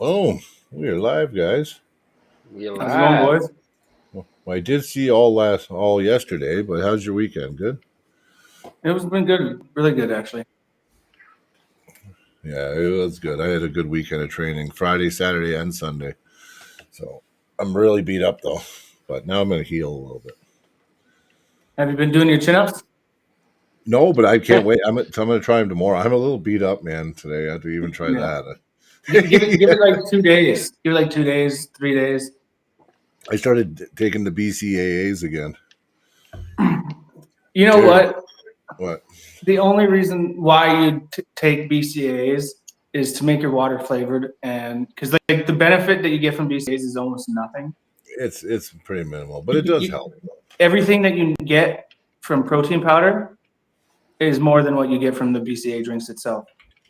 Oh, we are live, guys. We're How's it going, live. boys? Well, I did see all yesterday, but how's your weekend? Good. It's been good, really good, actually. Yeah, it was good. I had a good weekend of training, Friday, Saturday, and Sunday. So I'm really beat up though, but now I'm gonna heal a little bit. Have you been doing your chin-ups? No, but I can't wait. I'm gonna try them tomorrow. I'm a little beat up, man. Today I have to even try Yeah. that. Give it like 2 days. Give it like 2 days, 3 days. I started taking the BCAAs again. You know Dude. what? What? The only reason why you take BCAAs is to make your water flavored, and because like the benefit that you get from BCAAs is almost nothing. It's pretty minimal, but it does help. Everything that you get from protein powder is more than what you get from the BCAA drinks itself.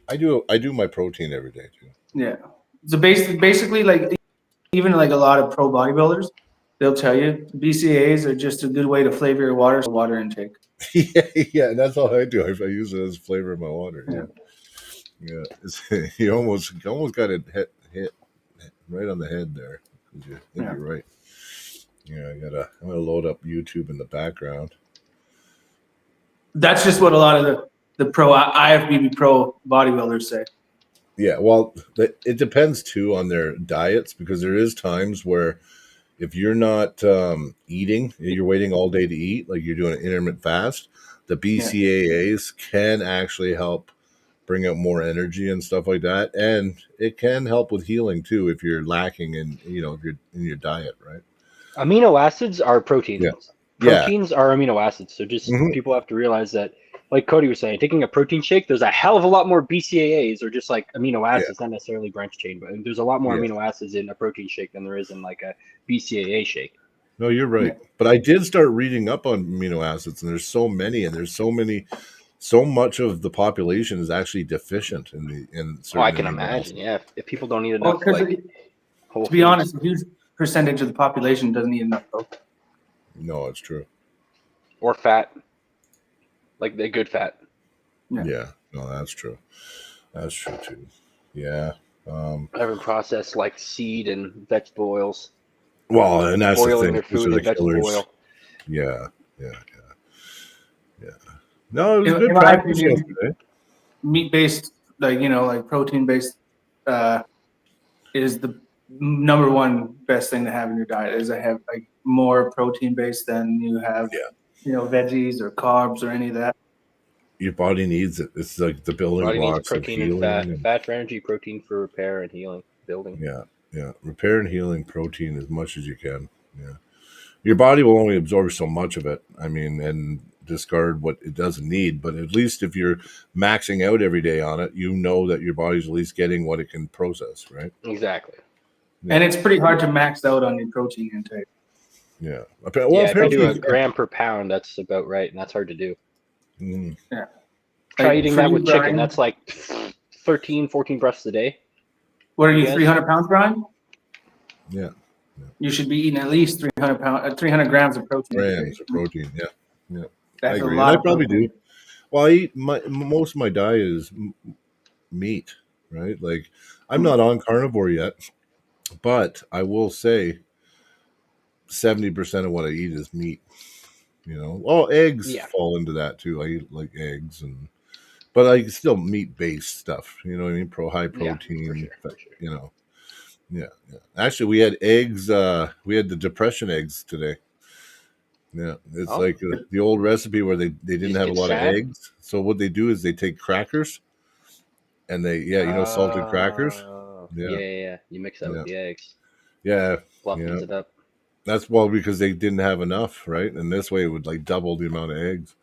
I do my protein every day too. Yeah. So basically, like even like a lot of pro bodybuilders, they'll tell you BCAAs are just a good way to flavor your water intake. Yeah, that's all I do. I use it as flavor in my water. Yeah. You almost got it hit right on the head there. You're right. Yeah, I'm gonna load up YouTube in the background. That's just what a lot of the pro IFBB pro bodybuilders say. Yeah, well, it depends too on their diets because there is times where if you're not eating, you're waiting all day to eat, like you're doing an intermittent fast, the BCAAs can actually help bring out more energy and stuff like that, and it can help with healing too if you're lacking in if you're in your diet, right? Amino acids are proteins. Yeah. Proteins are amino acids. So just people have to realize that, like Cody was saying, taking a protein shake, there's a hell of a lot more BCAAs or just like amino acids, not necessarily branched chain, but there's a lot more amino acids in a protein shake than there is in like a BCAA shake. No, you're right. But I did start reading up on amino acids, and there's so many, and there's so much of the population is actually deficient in certain. Oh, I can imagine. Yeah, if people don't eat enough, to be honest, a huge percentage of the population doesn't eat enough protein. No, it's true. Or fat, like the good fat. Yeah, no, that's true. That's true too. Yeah. I haven't processed like seed and vegetable oils. Well, and that's boiling the thing. their food in vegetable oil. Yeah. No, it was good practice yesterday. Meat-based, like protein-based, is the number one best thing to have in your diet. Is I have like more protein-based than you have, veggies or carbs or any of that. Your body needs it. It's like the building blocks of healing. And fat for energy, protein for repair and healing, building. Yeah. Repair and healing protein as much as you can. Yeah. Your body will only absorb so much of it. I mean, and discard what it doesn't need. But at least if you're maxing out every day on it, you know that your body's at least getting what it can process, right? Exactly. Yeah. And it's pretty hard to max out on your protein intake. Yeah. Well, if you do a gram per pound, that's about right, and that's hard to do. Yeah. Try eating that with chicken. That's like 13, 14 breaths a day. What are you, 300 pounds, Brian? Yeah. You should be eating at least 300 grams of protein. Grams of protein, yeah. That's I agree. A lot. I probably do. Well, I eat most of my diet is meat, right? Like I'm not on carnivore yet, but I will say 70% of what I eat is meat. Eggs fall into that too. I eat like eggs but I still meat based stuff. You know what I mean? High protein. For sure. Yeah. Actually, we had eggs. We had the depression eggs today. Yeah, it's like the old recipe where they didn't have a lot of eggs. So what they do is they take crackers, and salted crackers. Yeah. You mix that with the eggs. Yeah, fluffens it up. That's because they didn't have enough, right? And this way it would like double the amount of eggs.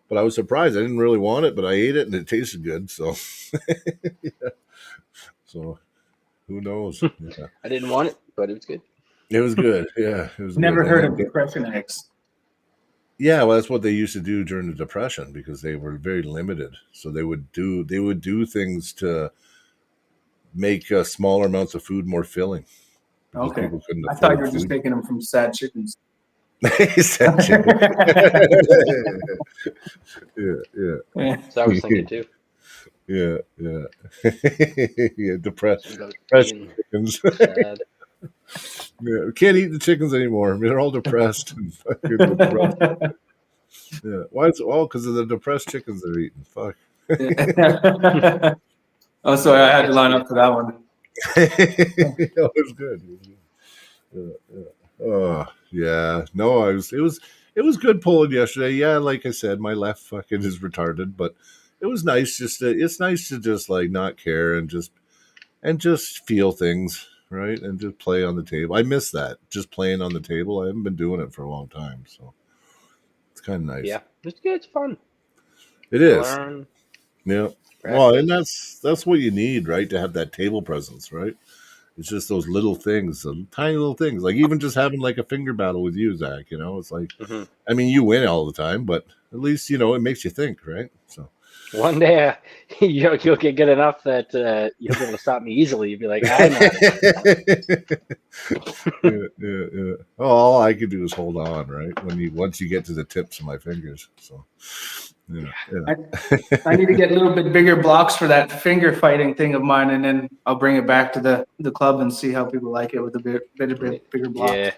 But I was surprised. I didn't really want it, but I ate it and it tasted good. So, So, who knows? Yeah. I didn't want it, but it was good. It was good. Yeah, it was. Never heard of depression eggs. Yeah, well, that's what they used to do during the Depression because they were very limited. So they would do things to make smaller amounts of food more filling. Okay. People couldn't I thought you were just taking them from sad chickens. Sad chicken. Yeah. So I was thinking too. Yeah, yeah. Yeah, depressed Something about being chickens. sad. Yeah, we can't eat the chickens anymore. They're all depressed and fucking depressed. Yeah. Why is it all because of the depressed chickens they're eating? Fuck. Oh, sorry, I had to It's line good. up for that one. It was good. It was good. Yeah, yeah. Oh, yeah. No, it was good pulling yesterday. Yeah, like I said, my left fucking is retarded, but it was nice it's nice to just like not care and just feel things, right? And just play on the table. I miss that. Just playing on the table. I haven't been doing it for a long time, so it's kind of nice. Yeah, it's good. It's fun. It You is. learn, Yeah. Well, and practice. that's what you need, right? To have that table presence, right? It's just those little things, the tiny little things. Like even just having like a finger battle with you, Zach. You know, it's like, Hmm. I mean, you win all the time, but at least it makes you think, right? So. One day, you'll get good enough that you'll be able to stop me easily. You'll be like, I know how to do Yeah, yeah, yeah. Oh, all I could do is hold on, right? Once you get to the tips of my fingers, so yeah, I, yeah. I need to get a little bit bigger blocks for that finger fighting thing of mine, and then I'll bring it back to the club and see how people like it with a bit bigger blocks. Yeah.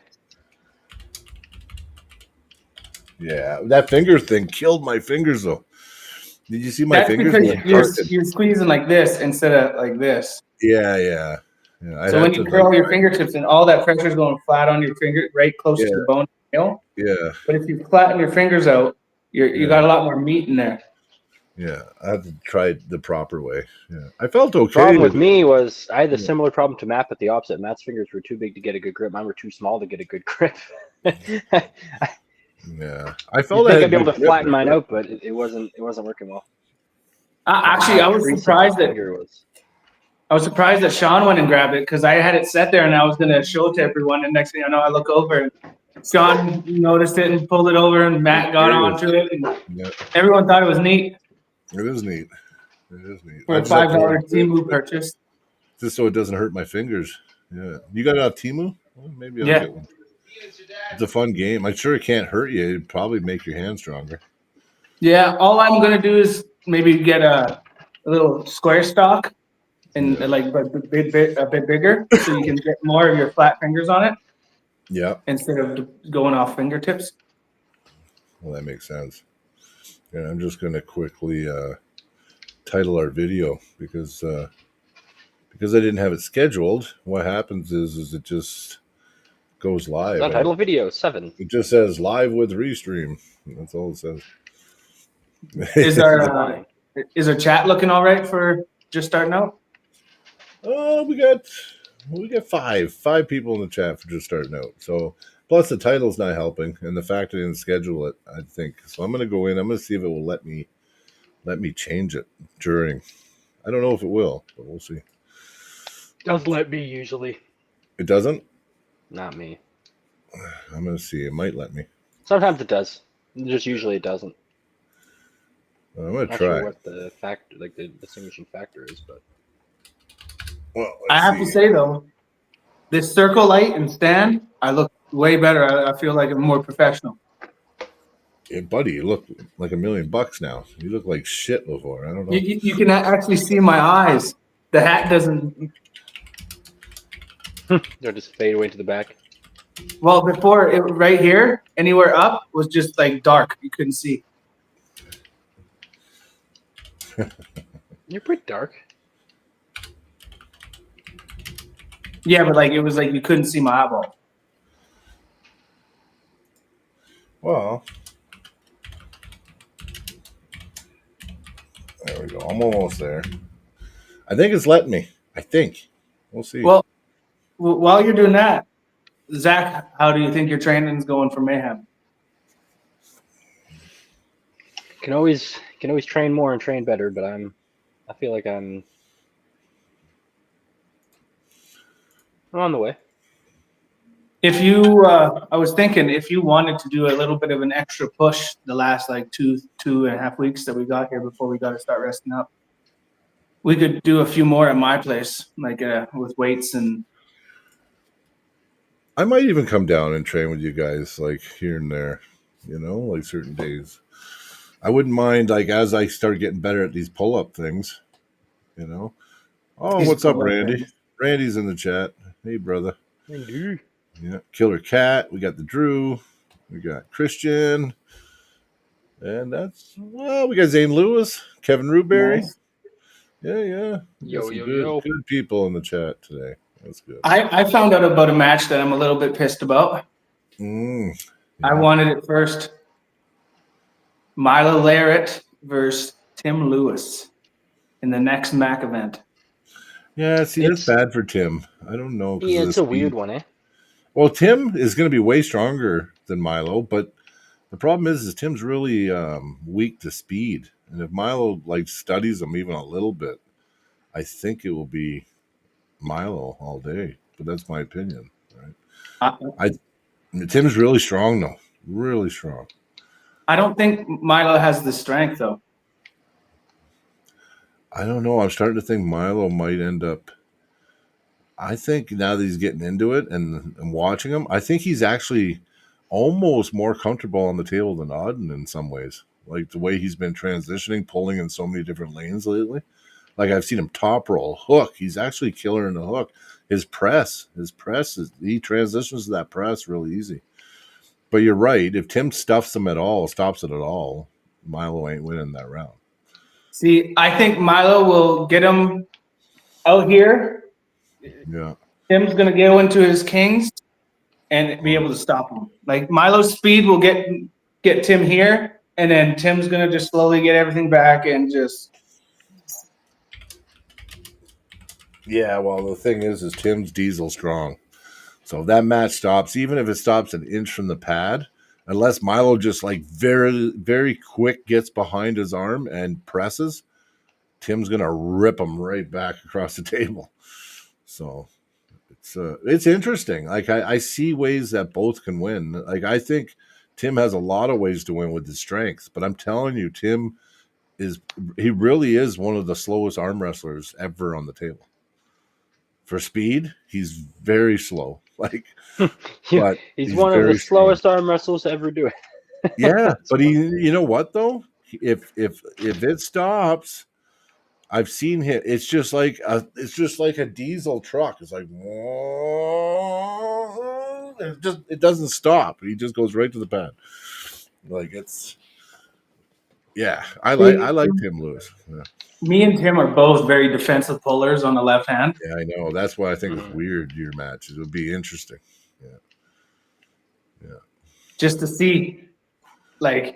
Yeah, that finger thing killed my fingers though. Did you see my That's fingers because went you're dark? you're squeezing like this instead of like this. Yeah, yeah, yeah. I So when had you to like, curl your fingertips and all that pressure is going flat on your finger, right close to the yeah, bone of the nail. yeah, But if you flatten your fingers out, you yeah, got a lot more meat in there. yeah. I had to try it the proper way. Yeah, I felt The okay. problem with me was I had a Yeah, similar problem to Matt, but the opposite. Matt's fingers were too big to get a good grip. Mine were too small to get a good grip. yeah. I You'd felt I think had I'd be able good to grip flatten at mine first. out, but it wasn't. It wasn't working well. Actually, How creasy my finger was. I was surprised that Sean went and grabbed it because I had it set there and I was going to show it to everyone. And next thing I know, I look over and Sean noticed it and pulled it over, and I'm Matt got curious. onto it, and Yeah, everyone thought it was neat it is neat. It is neat. for I a just have to $5 learn to do Temu it purchase. just so it doesn't hurt my fingers. Yeah, you got it off Timu? Well, maybe I'll Yeah, get one. It's a fun game. I'm sure it can't hurt you. It'd probably make your hand stronger. yeah. All I'm going to do is maybe get a little square stock and Yeah, like a bit bigger, so you can get more of your flat fingers on it yeah. instead of going off fingertips. Well, that makes sense. Yeah, I'm just gonna quickly title our video because I didn't have it scheduled. What happens is it just goes live. Subtitle video 7. It just says live with restream. That's all it says. Is our Stunning. is our chat looking all right for just starting out? Oh, we got five people in the chat for just starting out. So plus the title's not helping, and the fact I didn't schedule it, I think. So I'm gonna go in. I'm gonna see if it will let me change it during. I don't know if it will, but we'll see. Does let me usually. It doesn't. Not me. I'm gonna see. It might let me. Sometimes it does. Just usually it doesn't. I'm gonna Not try. sure what the factor, like the distinguishing factor is, but Well, I let's have to see. say though, this circle light and stand, I look way better. I feel like I'm more professional. Hey, buddy, you look like $1,000,000 now. You look like shit before. I don't know. You can actually see my eyes. The hat doesn't. they'll just fade away to the back. Well, before it right here, anywhere up was just like dark. You couldn't see. You're pretty dark. Yeah, but like it was like you couldn't see my eyeball. Well, there we go. I'm almost there. I think it's letting me. I think. We'll see. Well, while you're doing that, Zach, how do you think your training's going for Mayhem? Can always train more and train better, but I feel like I'm on the way. If you, I was thinking if you wanted to do a little bit of an extra push the last like 2.5 weeks that we got here before we got to start resting up, we could do a few more at my place, like with weights and. I might even come down and train with you guys, like here and there. Like certain days. I wouldn't mind, like as I start getting better at these pull-up things. You know. Oh, He's what's up, cool, Randy? Randy. Randy's in the chat. Hey, brother. Indeed. Yeah, Killer Cat. We got the Drew. We got Christian. And we got Zane Lewis, Kevin Ruberry. Nice. Yeah. We got Yo, some yo, good yo. people in the chat today. That's good. I found out about a match that I'm a little bit pissed about. Yeah. I wanted it first. Milo Larrett versus Tim Lewis in the next MAC event. Yeah, see, that's bad for Tim. I don't know because Yeah, of the it's a speed. weird one, eh? Well, Tim is going to be way stronger than Milo, but the problem is Tim's really weak to speed, and if Milo studies him even a little bit, I think it will be Milo all day. But that's my opinion, right? Tim's really strong though, really strong. I don't think Milo has the strength though. I don't know. I'm starting to think Milo might end up. I think now that he's getting into it and watching him, I think he's actually almost more comfortable on the table than Auden in some ways. Like the way he's been transitioning, pulling in so many different lanes lately. Like I've seen him top roll, hook. He's actually killer in the hook. His press he transitions to that press really easy. But you're right. If Tim stuffs him at all, stops it at all, Milo ain't winning that round. See, I think Milo will get him out here. Yeah. Tim's gonna go into his kings and be able to stop him. Like Milo's speed will get Tim here, and then Tim's gonna just slowly get everything back and just. Yeah, well, the thing is Tim's diesel strong. So if that match stops, even if it stops an inch from the pad, unless Milo just very, very quick gets behind his arm and presses, Tim's gonna rip him right back across the table. So it's interesting. I see ways that both can win. I think Tim has a lot of ways to win with his strength, but I'm telling you, Tim he really is one of the slowest arm wrestlers ever on the table. For speed, he's very slow. But he's one of the slowest arm wrestlers to ever do it. Yeah, but you know what though? If it stops, I've seen him. It's just like a diesel truck. It's like it doesn't stop. He just goes right to the pad. I like Tim Lewis. Yeah. Me and Tim are both very defensive pullers on the left hand. Yeah, I know. That's why I think it's weird. Your matches would be interesting. Yeah. Just to see, I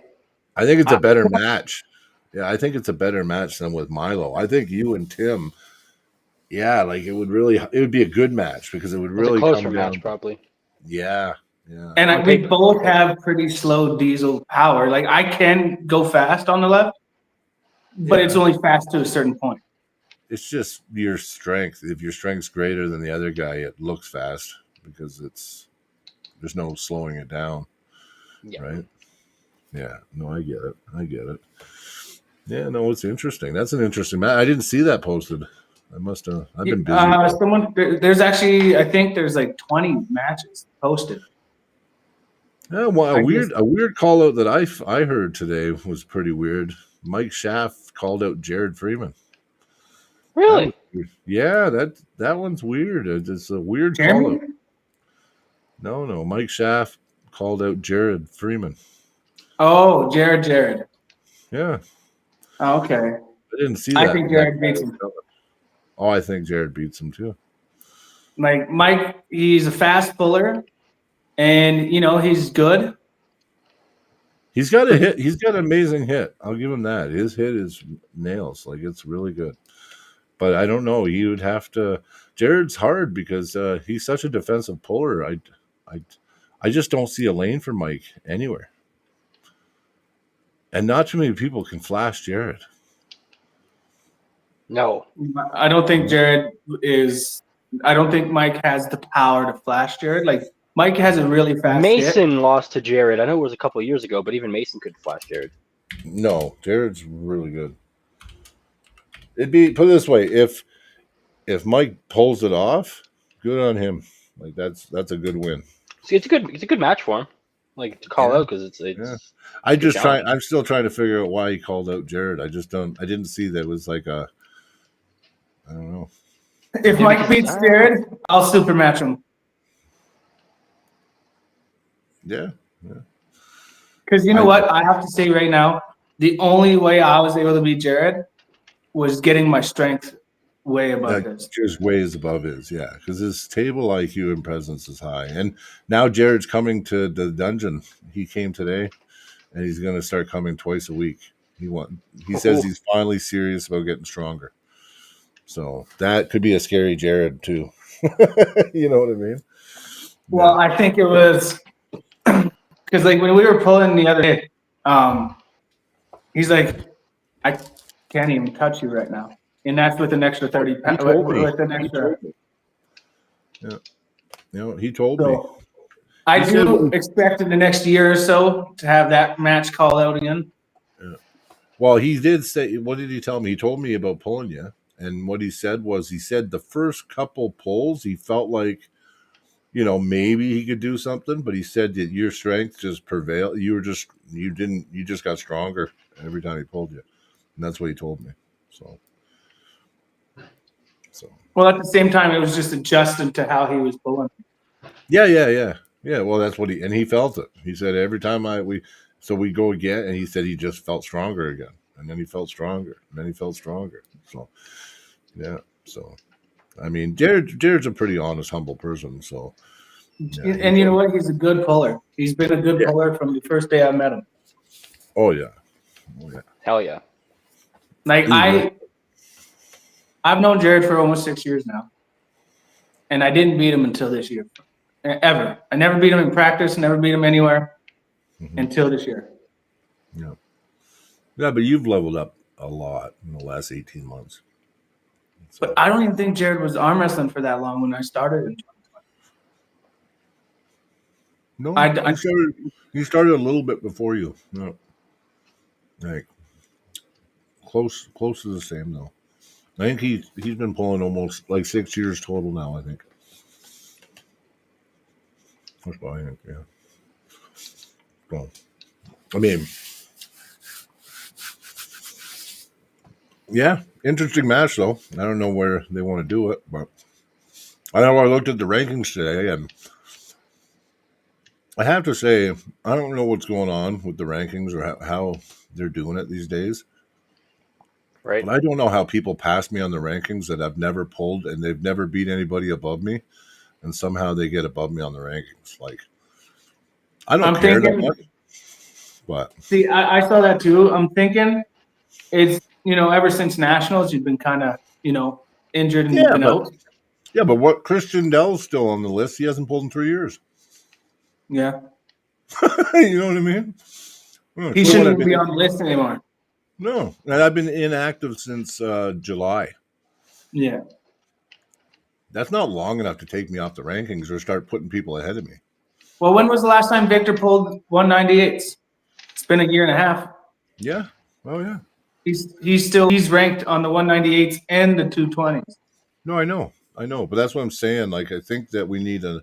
think it's a better match. Yeah, I think it's a better match than with Milo. I think you and Tim. Yeah, it would be a good match because it would really come down. match probably. Yeah. And we both have pretty slow diesel power. I can go fast on the left, but it's only fast to a certain point. It's just your strength. If your strength's greater than the other guy, it looks fast because there's no slowing it down. Yeah. Right? Yeah. No, I get it. Yeah, no, it's interesting. That's an interesting match. I didn't see that posted. I've been busy. There's actually, I think there's 20 matches posted. Yeah, well, a weird call out that I heard today was pretty weird. Mike Schaff called out Jared Freeman. Really? That one's weird. It's a weird call out. No, Mike Schaff called out Jared Freeman. Oh, Jared. Yeah. Oh, okay. I didn't see that. I think Jared beats him. Oh, I think Jared beats him too. Mike, he's a fast puller, and he's good. He's got a hit. He's got an amazing hit. I'll give him that. His hit is nails. It's really good. But I don't know. He would have to. Jared's hard because he's such a defensive puller. I just don't see a lane for Mike anywhere. And not too many people can flash Jared. No. I don't think Jared is. I don't think Mike has the power to flash Jared. Mike has a really fast Mason lost to Jared. I know it was a couple of years ago, but even Mason could flash Jared. No, Jared's really good. It'd be, put it this way, if Mike pulls it off, good on him. That's a good win. See, it's a good match for him. To call out because it's. Yeah. I'm still trying to figure out why he called out Jared. I didn't see that it was I don't know. If Mike beats Jared, I'll super match him. Yeah. Because you know what? I have to say right now, the only way I was able to beat Jared was getting my strength way above his. Just ways above his, yeah. Because his table IQ and presence is high. And now Jared's coming to the dungeon. He came today, and he's going to start coming twice a week. He says he's finally serious about getting stronger. So that could be a scary Jared too. You know what I mean? Well, I think it was because like when we were pulling the other day, he's like, I can't even touch you right now, and that's with an extra 30 pounds. With an extra. Yeah, you know, he told me. I do expect in the next year or so to have that match called out again. Yeah. Well, he did say. What did he tell me? He told me about pulling you. And what he said was, the first couple pulls, he felt like, you know, maybe he could do something, but he said that your strength just prevailed. You just got stronger every time he pulled you. And that's what he told me. So. Well, at the same time, it was just adjusted to how he was pulling. Yeah. Well, that's what he felt it. He said every time we go again, and he said he just felt stronger again. And then he felt stronger. And then he felt stronger. So. Yeah, so I mean, Jared's a pretty honest, humble person. So, yeah, and you know what? He's a good puller. He's been a good puller from the first day I met him. Oh yeah, hell yeah. Like I've known Jared for almost 6 years now, and I didn't beat him until this year. Ever, I never beat him in practice. Never beat him anywhere until this year. Yeah, but you've leveled up a lot in the last 18 months. But I don't even think Jared was arm wrestling for that long when I started in 2020. No, he started a little bit before you. No, like close to the same though. I think he's been pulling almost like 6 years total now. I think. That's what I think. Yeah. Well, I mean, yeah, interesting match though. I don't know where they want to do it, but I know I looked at the rankings today, and I have to say I don't know what's going on with the rankings or how they're doing it these days. Right. But I don't know how people pass me on the rankings that I've never pulled and they've never beat anybody above me, and somehow they get above me on the rankings. Like I don't care that much. But see, I saw that too. I'm thinking it's ever since nationals you've been kind of injured and been out. Yeah, but what Christian Dell's still on the list? He hasn't pulled in 3 years. Yeah. You know what I mean? He shouldn't be on the list anymore. No, and I've been inactive since July. Yeah. That's not long enough to take me off the rankings or start putting people ahead of me. Well, when was the last time Victor pulled 198s? It's been a year and a half. Yeah. Oh yeah. He's ranked on the 198s and the 220s. No, I know, but that's what I'm saying. Like, I think that we need and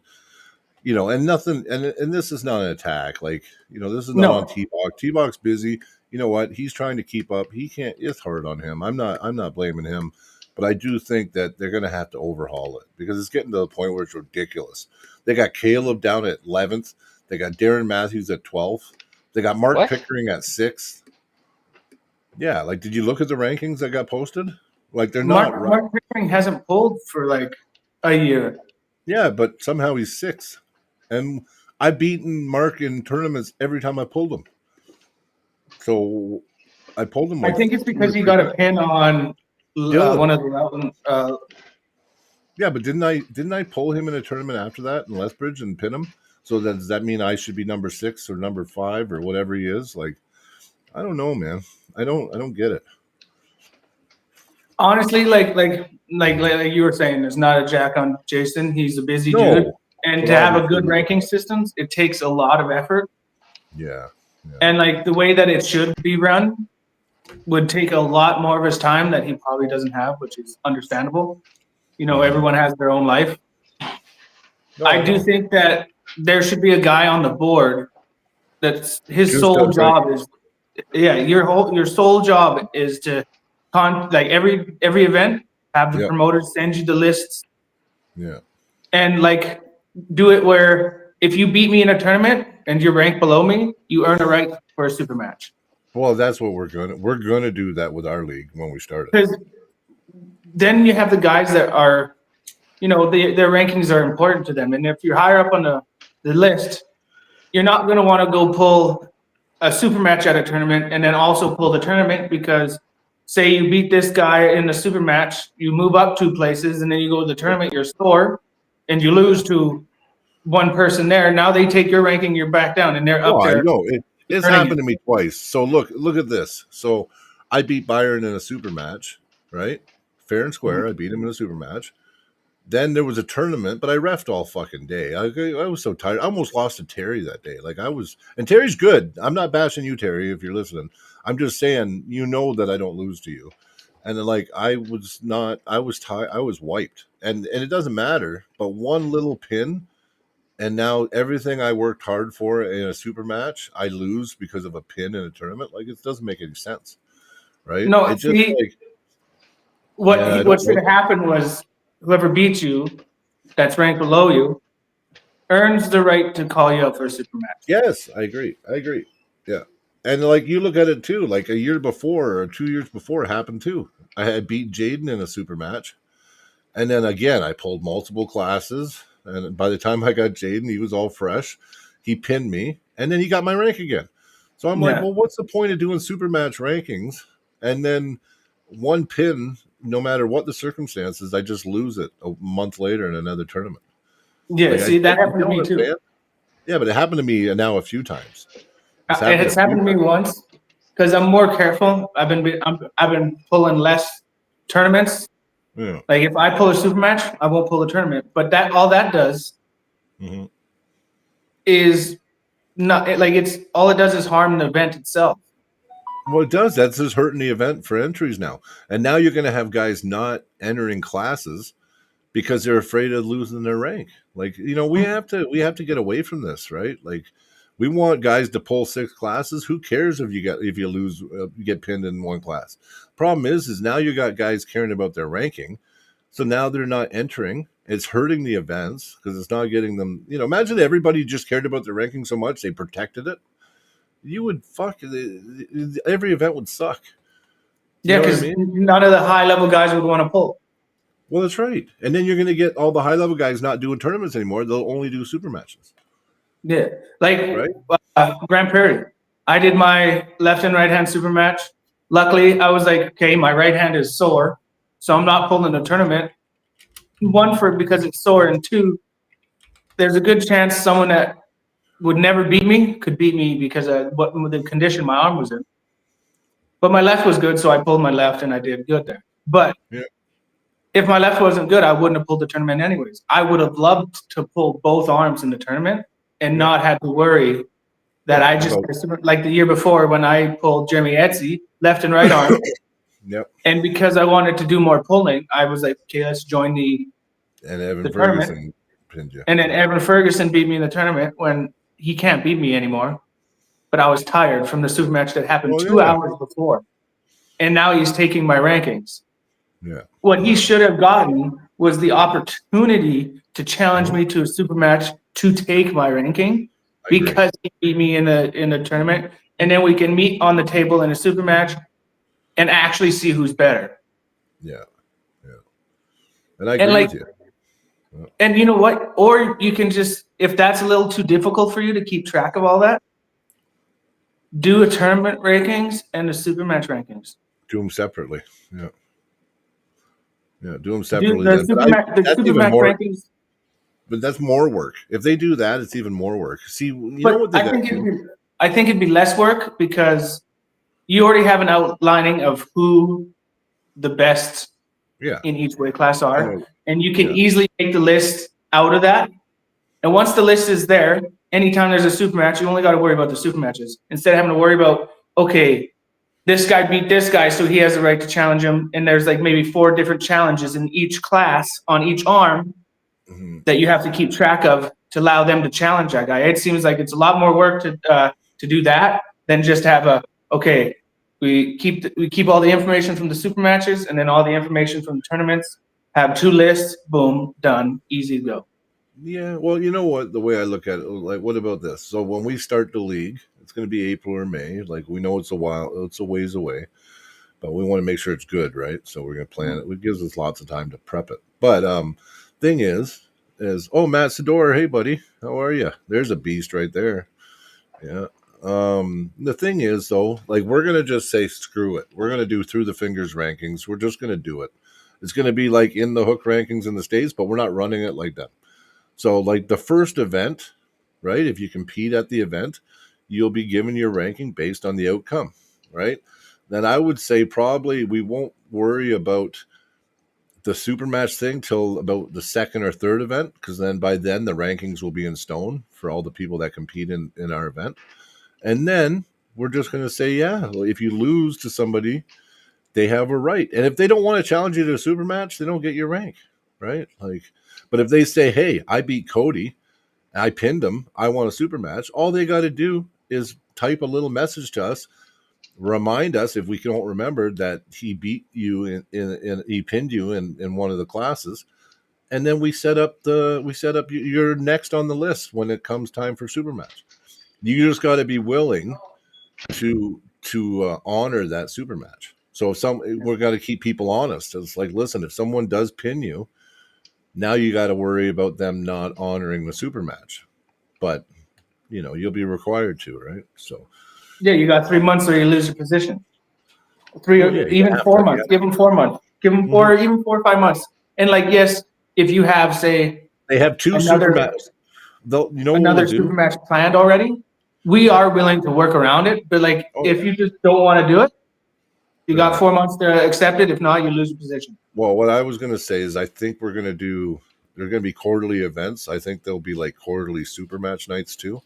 nothing, and this is not an attack. Like, this is not on T-Box. T-Box busy. You know what? He's trying to keep up. He can't. It's hard on him. I'm not blaming him, but I do think that they're going to have to overhaul it because it's getting to the point where it's ridiculous. They got Caleb down at 11th. They got Darren Matthews at 12th. They got Mark Pickering at 6th. Yeah, like, did you look at the rankings that got posted? Like, they're not right. Mark Pickering hasn't pulled for like a year. Yeah, but somehow he's 6th. And I've beaten Mark in tournaments every time I pulled him. So I pulled him. I think it's because he got a pin on one of the. Yeah, but didn't I pull him in a tournament after that in Lethbridge and pin him? So does that mean I should be number 6 or number 5 or whatever he is? Like, I don't know, man. I don't get it. Honestly, like you were saying, there's not a jack on Jason. He's a busy dude, and to have a good ranking system, it takes a lot of effort. Yeah. And like the way that it should be run would take a lot more of his time that he probably doesn't have, which is understandable. Everyone has their own life. I do think that there should be a guy on the board that's his sole job is, your sole job is to every event have the promoters send you the lists. Yeah. And like do it where if you beat me in a tournament and you're ranked below me, you earn a right for a super match. Well, that's what we're gonna do that with our league when we start it. Because then you have the guys that are, you know, their rankings are important to them. And if you're higher up on the list, you're not going to want to go pull a super match at a tournament and then also pull the tournament because say you beat this guy in the super match, you move up 2 places and then you go to the tournament, you're sore and you lose to one person there. Now they take your ranking, you're back down and they're up there. I know. It's happened to me twice. So look at this. So I beat Byron in a super match, right? Fair and square. I beat him in a super match. Then there was a tournament, but I reffed all fucking day. I was so tired. I almost lost to Terry that day. Like and Terry's good. I'm not bashing you, Terry, if you're listening. I'm just saying, you know that I don't lose to you. And then, like, I was tired. I was wiped. And it doesn't matter, but one little pin, and now everything I worked hard for in a super match, I lose because of a pin in a tournament. Like, it doesn't make any sense, right? No, it's just like what should have happened was whoever beats you, that's ranked below you, earns the right to call you up for a super match. Yes, I agree. Yeah. And like you look at it too, like a year before or 2 years before it happened too. I had beat Jaden in a super match. And then again, I pulled multiple classes. And by the time I got Jaden, he was all fresh. He pinned me. And then he got my rank again. So I'm like, well, what's the point of doing super match rankings? And then one pin, no matter what the circumstances, I just lose it a month later in another tournament. Yeah, like, see, that happened to me too. Yeah, but it happened to me now a few times. It's happened to me once because I'm more careful. I've been pulling less tournaments. Yeah. Like if I pull a super match, I won't pull a tournament. But all that does is not like all it does is harm the event itself. Well, it does. That's just hurting the event for entries now. And now you're going to have guys not entering classes because they're afraid of losing their rank. Like, you know, we have to get away from this, right? Like, we want guys to pull 6 classes. Who cares if you lose, you get pinned in one class? Problem is now you got guys caring about their ranking, so now they're not entering. It's hurting the events because it's not getting them. You know, imagine everybody just cared about their ranking so much they protected it. You would every event would suck. Yeah, because none of the high level guys would want to pull. Well, that's right. And then you're going to get all the high level guys not doing tournaments anymore. They'll only do super matches. Yeah, like Grand Prairie. I did my left and right hand super match. Luckily, I was like, okay, my right hand is sore, so I'm not pulling the tournament. 1, because it's sore, and 2, there's a good chance someone that would never beat me could beat me because of the condition my arm was in. But my left was good, so I pulled my left and I did good there. But if my left wasn't good, I wouldn't have pulled the tournament anyways. I would have loved to pull both arms in the tournament and not had to worry that I just, like the year before when I pulled Jeremy Etsy, left and right arm. And because I wanted to do more pulling, I was like, okay, let's join and Evan Ferguson pinned you. And then Evan Ferguson beat me in the tournament when he can't beat me anymore. But I was tired from the super match that happened 2 hours before. And now he's taking my rankings. Yeah. What he should have gotten was the opportunity to challenge me to a super match to take my ranking because he beat me in a tournament. And then we can meet on the table in a super match and actually see who's better. Yeah. And I agree with you. And you know what? Or you can just, if that's a little too difficult for you to keep track of all that, do a tournament rankings and a super match rankings. Do them separately. Yeah. Yeah, do them separately. The super match rankings. But that's more work. If they do that, it's even more work. See, you know what they do? I think it'd be less work because you already have an outlining of who the best in each weight class are. And you can easily take the list out of that. And once the list is there, anytime there's a super match, you only got to worry about the super matches instead of having to worry about, okay, this guy beat this guy, so he has the right to challenge him. And there's like maybe 4 different challenges in each class on each arm that you have to keep track of to allow them to challenge that guy. It seems like it's a lot more work to do that than just have okay, We keep all the information from the super matches and then all the information from the tournaments. Have 2 lists. Boom, done. Easy to go. Yeah, well, you know what? The way I look at it, like, what about this? So when we start the league, it's going to be April or May. Like, we know it's a ways away, but we want to make sure it's good, right? So we're going to plan it. It gives us lots of time to prep it. But thing is, oh, Matt Sador, hey buddy, how are you? There's a beast right there. Yeah. The thing is, though, like, we're going to just say screw it. We're going to do through the fingers rankings. We're just going to do it. It's going to be like in the hook rankings in the States, but we're not running it like that. So, like, the first event, right? If you compete at the event, you'll be given your ranking based on the outcome, right? Then I would say probably we won't worry about the super match thing till about the second or third event, because then by then the rankings will be in stone for all the people that compete in our event. And then we're just going to say, yeah, if you lose to somebody, they have a right. And if they don't want to challenge you to a super match, they don't get your rank, right? Like, but if they say, hey, I beat Cody, I pinned him, I want a super match, all they got to do is type a little message to us, remind us if we don't remember that he beat you he pinned you in one of the classes, and then we set up you're next on the list when it comes time for super match. You just got to be willing to honor that super match. So we're got to keep people honest. It's like, listen, if someone does pin you, now you got to worry about them not honoring the super match, but you'll be required to, right? So yeah, you got 3 months or you lose your position. 3 even 4 months. Give them 4 months. Give them 4, even 4 or 5 months. And like, yes, if you have, say, they have 2 super matches, another super match planned already, we are willing to work around it. But like, if you just don't want to do it, you got 4 months to accept it. If not, you lose your position. Well, what I was going to say is I think they're going to be quarterly events. I think there'll be like quarterly super match nights too.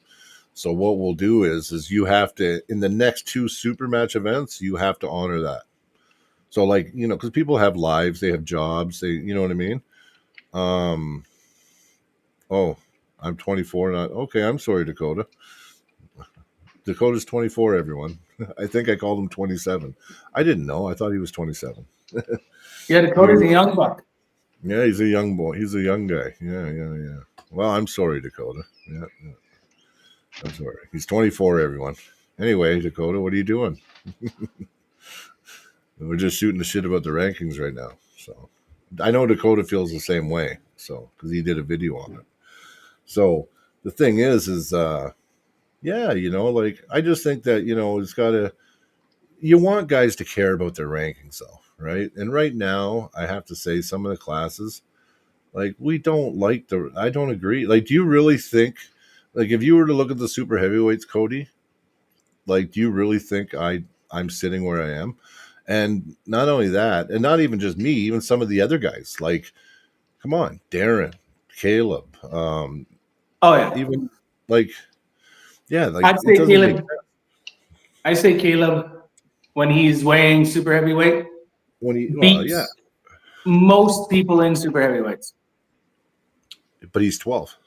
So what we'll do is you have to, in the next 2 super match events, you have to honor that. So, like, because people have lives, they have jobs, you know what I mean? Oh, I'm 24. Okay, I'm sorry, Dakota. Dakota's 24, everyone. I think I called him 27. I didn't know. I thought he was 27. Yeah, Dakota's a young buck. Yeah, he's a young boy. He's a young guy. Yeah. Well, I'm sorry, Dakota. Yeah. I'm sorry. He's 24, everyone. Anyway, Dakota, what are you doing? We're just shooting the shit about the rankings right now. So I know Dakota feels the same way. So, because he did a video on it. So the thing is yeah, like, I just think that, it's got to, you want guys to care about their rankings, though, right? And right now, I have to say, some of the classes, like, I don't agree. Like, do you really think, like, if you were to look at the super heavyweights, Cody, like, do you really think I'm sitting where I am? And not only that, and not even just me, even some of the other guys, like, come on, Darren, Caleb, oh yeah, even like, yeah, like, I'd say Caleb. I say Caleb, when he's weighing super heavyweight, beats most people in super heavyweights. But he's 12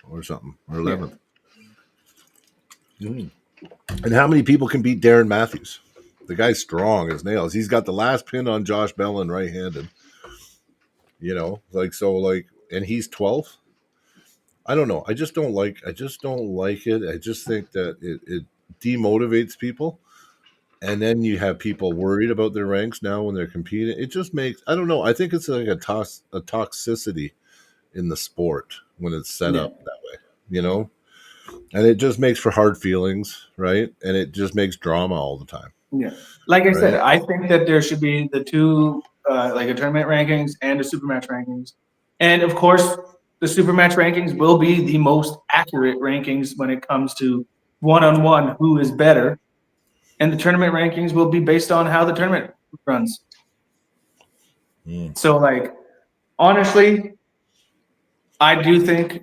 or something, or 11th. Yeah. And how many people can beat Darren Matthews? The guy's strong as nails. He's got the last pin on Josh Bellin right-handed. And he's 12th. I don't know. I just don't like it. I just think that it demotivates people. And then you have people worried about their ranks now when they're competing. It just makes, I don't know. I think it's like a toxicity in the sport when it's set up that way, and it just makes for hard feelings, right? And it just makes drama all the time. Yeah. Like I said, I think that there should be the 2, like a tournament rankings and a super match rankings. And of course, the super match rankings will be the most accurate rankings when it comes to one-on-one who is better. And the tournament rankings will be based on how the tournament runs. So, like, honestly, I do think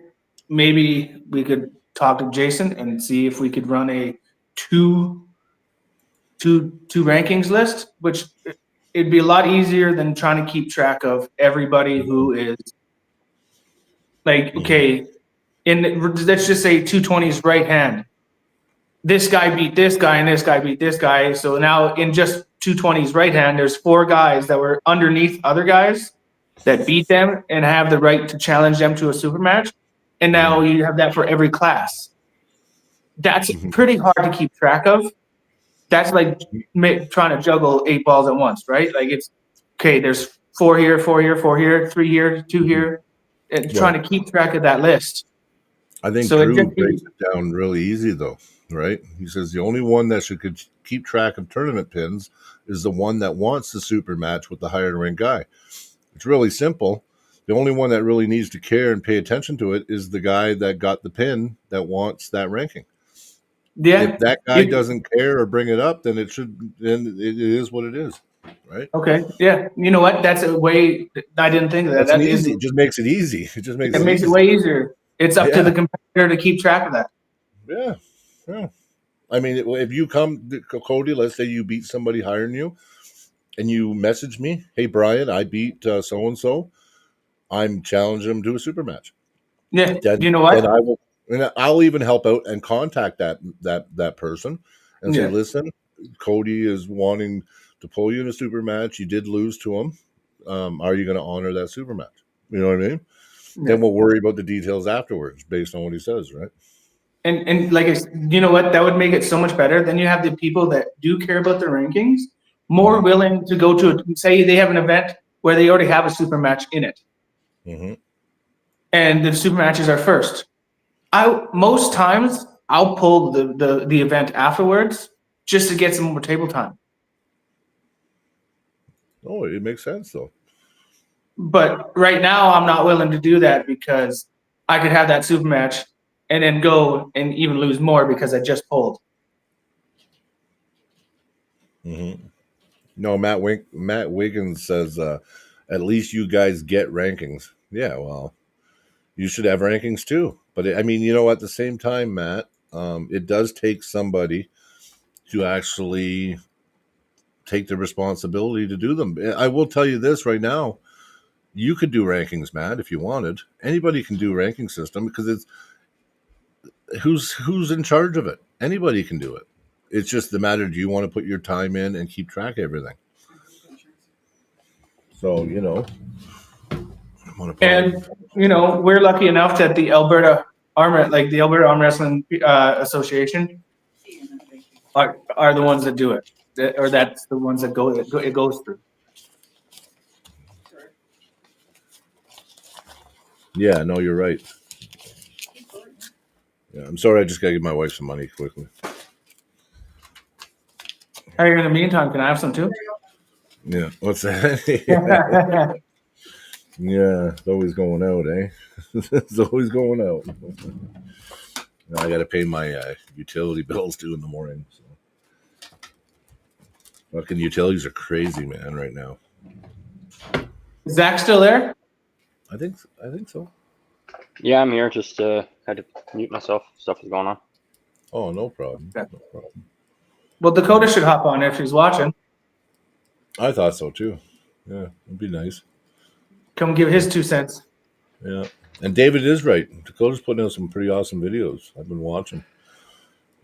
maybe we could talk to Jason and see if we could run a two rankings list, which it'd be a lot easier than trying to keep track of everybody who is, like, okay, let's just say 220's right hand. this guy beat this guy and this guy beat this guy. So now in just 220's right hand, there's 4 guys that were underneath other guys that beat them and have the right to challenge them to a super match. And now you have that for every class. That's pretty hard to keep track of. That's like trying to juggle 8 balls at once, right? Like it's okay. There's 4 here, 4 here, 4 here, 3 here, 2 here, and trying to keep track of that list. I think Drew breaks it down really easy, though, right? He says the only one that should keep track of tournament pins is the one that wants the super match with the higher rank guy. It's really simple. The only one that really needs to care and pay attention to it is the guy that got the pin that wants that ranking. Yeah. If that guy doesn't care or bring it up, then it is what it is, right? Okay. Yeah. You know what? That's a way I didn't think of that. That's easy. It just makes it easy. It just makes it way easier. It's up to the competitor to keep track of that. Yeah. Yeah. I mean, if you come, Cody, let's say you beat somebody higher than you, and you message me, hey, Brian, I beat so-and-so. I'm challenging them to a super match. Yeah. You know what? And I'll even help out and contact that person and say, listen, Cody is wanting to pull you in a super match. You did lose to him. Are you going to honor that super match? You know what I mean? Yeah. Then we'll worry about the details afterwards based on what he says, right? And like, you know what? That would make it so much better. Then you have the people that do care about their rankings more willing to go to it. Say they have an event where they already have a super match in it. Mm-hmm. And the super matches are first. Most times I'll pull the event afterwards just to get some more table time. Oh, it makes sense though. But right now I'm not willing to do that because I could have that super match and then go and even lose more because I just pulled. Mm-hmm. No, Matt Wiggins says, at least you guys get rankings. Yeah, well, you should have rankings too. But at the same time, Matt, it does take somebody to actually take the responsibility to do them. I will tell you this right now. You could do rankings, Matt, if you wanted. Anybody can do ranking system because it's who's in charge of it. Anybody can do it. It's just the matter, do you want to put your time in and keep track of everything? So, and we're lucky enough that the Alberta Arm Wrestling Association are the ones that do it, or that's the ones that it goes through. Yeah, no, you're right. Yeah, I'm sorry, I just gotta give my wife some money quickly. Hey, in the meantime, can I have some too? Yeah, what's that? Yeah, it's always going out, eh? It's always going out. Now I got to pay my utility bills too in the morning. So. Fucking utilities are crazy, man, right now. Is Zach still there? I think so. Yeah, I'm here. Just had to mute myself. Stuff is going on. Oh, no problem. Okay. No problem. Well, Dakota should hop on if she's watching. I thought so too. Yeah, it'd be nice. Come give his 2 cents. Yeah, and David is right. Dakota's putting out some pretty awesome videos. I've been watching.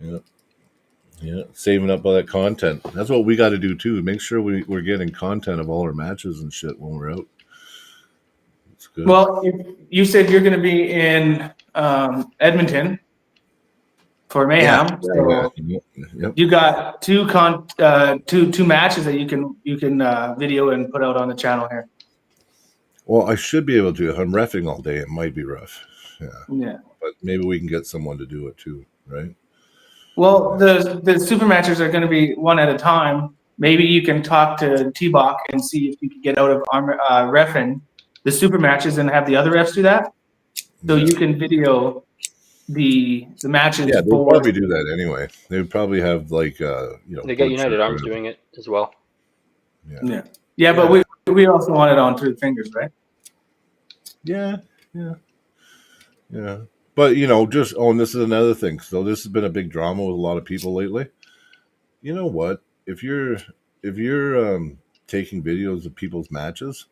Yeah, saving up all that content. That's what we got to do too. Make sure we're getting content of all our matches and shit when we're out. It's good. Well, you said you're going to be in Edmonton for Mayhem. You got two matches that you can video and put out on the channel here. Well, I should be able to. If I'm reffing all day, it might be rough. Yeah. But maybe we can get someone to do it too, right? Well, the super matches are going to be one at a time. Maybe you can talk to T-Bach and see if you can get out of reffing the super matches and have the other refs do that. So you can video the matches. Yeah, they'll probably do that anyway. They would probably have they get United Arms doing it as well. Yeah, but we also want it on 2 fingers, right? Yeah. But and this is another thing. So this has been a big drama with a lot of people lately. You know what? If you're taking videos of people's matches,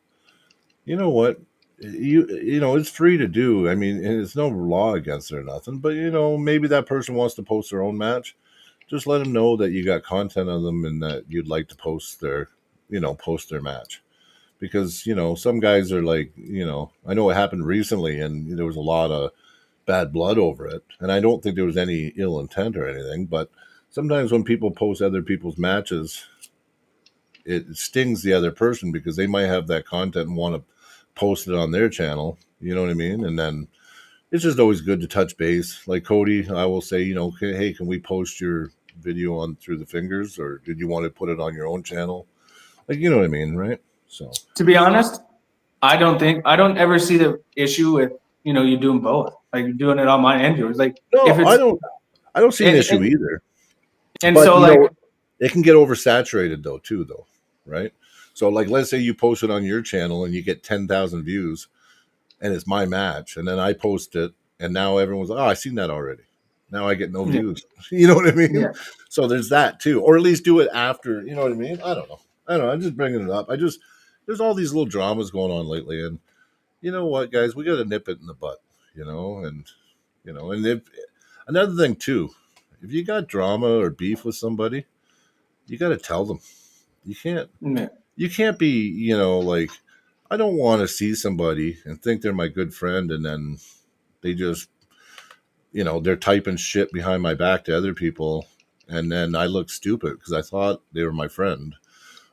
you know what? It's free to do. I mean, and it's no law against it or nothing. But maybe that person wants to post their own match. just let them know that you got content on them and that you'd like to post their match. Because, some guys are like, I know it happened recently and there was a lot of bad blood over it. And I don't think there was any ill intent or anything, but sometimes when people post other people's matches, it stings the other person because they might have that content and want to post it on their channel. You know what I mean? And then it's just always good to touch base. Like Cody, I will say, hey, can we post your video on Through the Fingers, or did you want to put it on your own channel? Like, you know what I mean, right? So, to be honest, I don't ever see the issue with you doing both, like you're doing it on my and yours. Like no, if it's I don't see an issue either. and But so like it can get oversaturated though, right? So like, let's say you post it on your channel and you get 10,000 views, and it's my match, and then I post it, and now everyone's like, "Oh, I seen that already." Now I get no views. You know what I mean? Yeah. So there's that too, or at least do it after. You know what I mean? I don't know. I'm just bringing it up. There's all these little dramas going on lately, and you know what, guys, we got to nip it in the butt. And if another thing too, if you got drama or beef with somebody, you got to tell them. You can't. Yeah. You can't be. Like, I don't want to see somebody and think they're my good friend, and then they just, they're typing shit behind my back to other people, and then I look stupid because I thought they were my friend.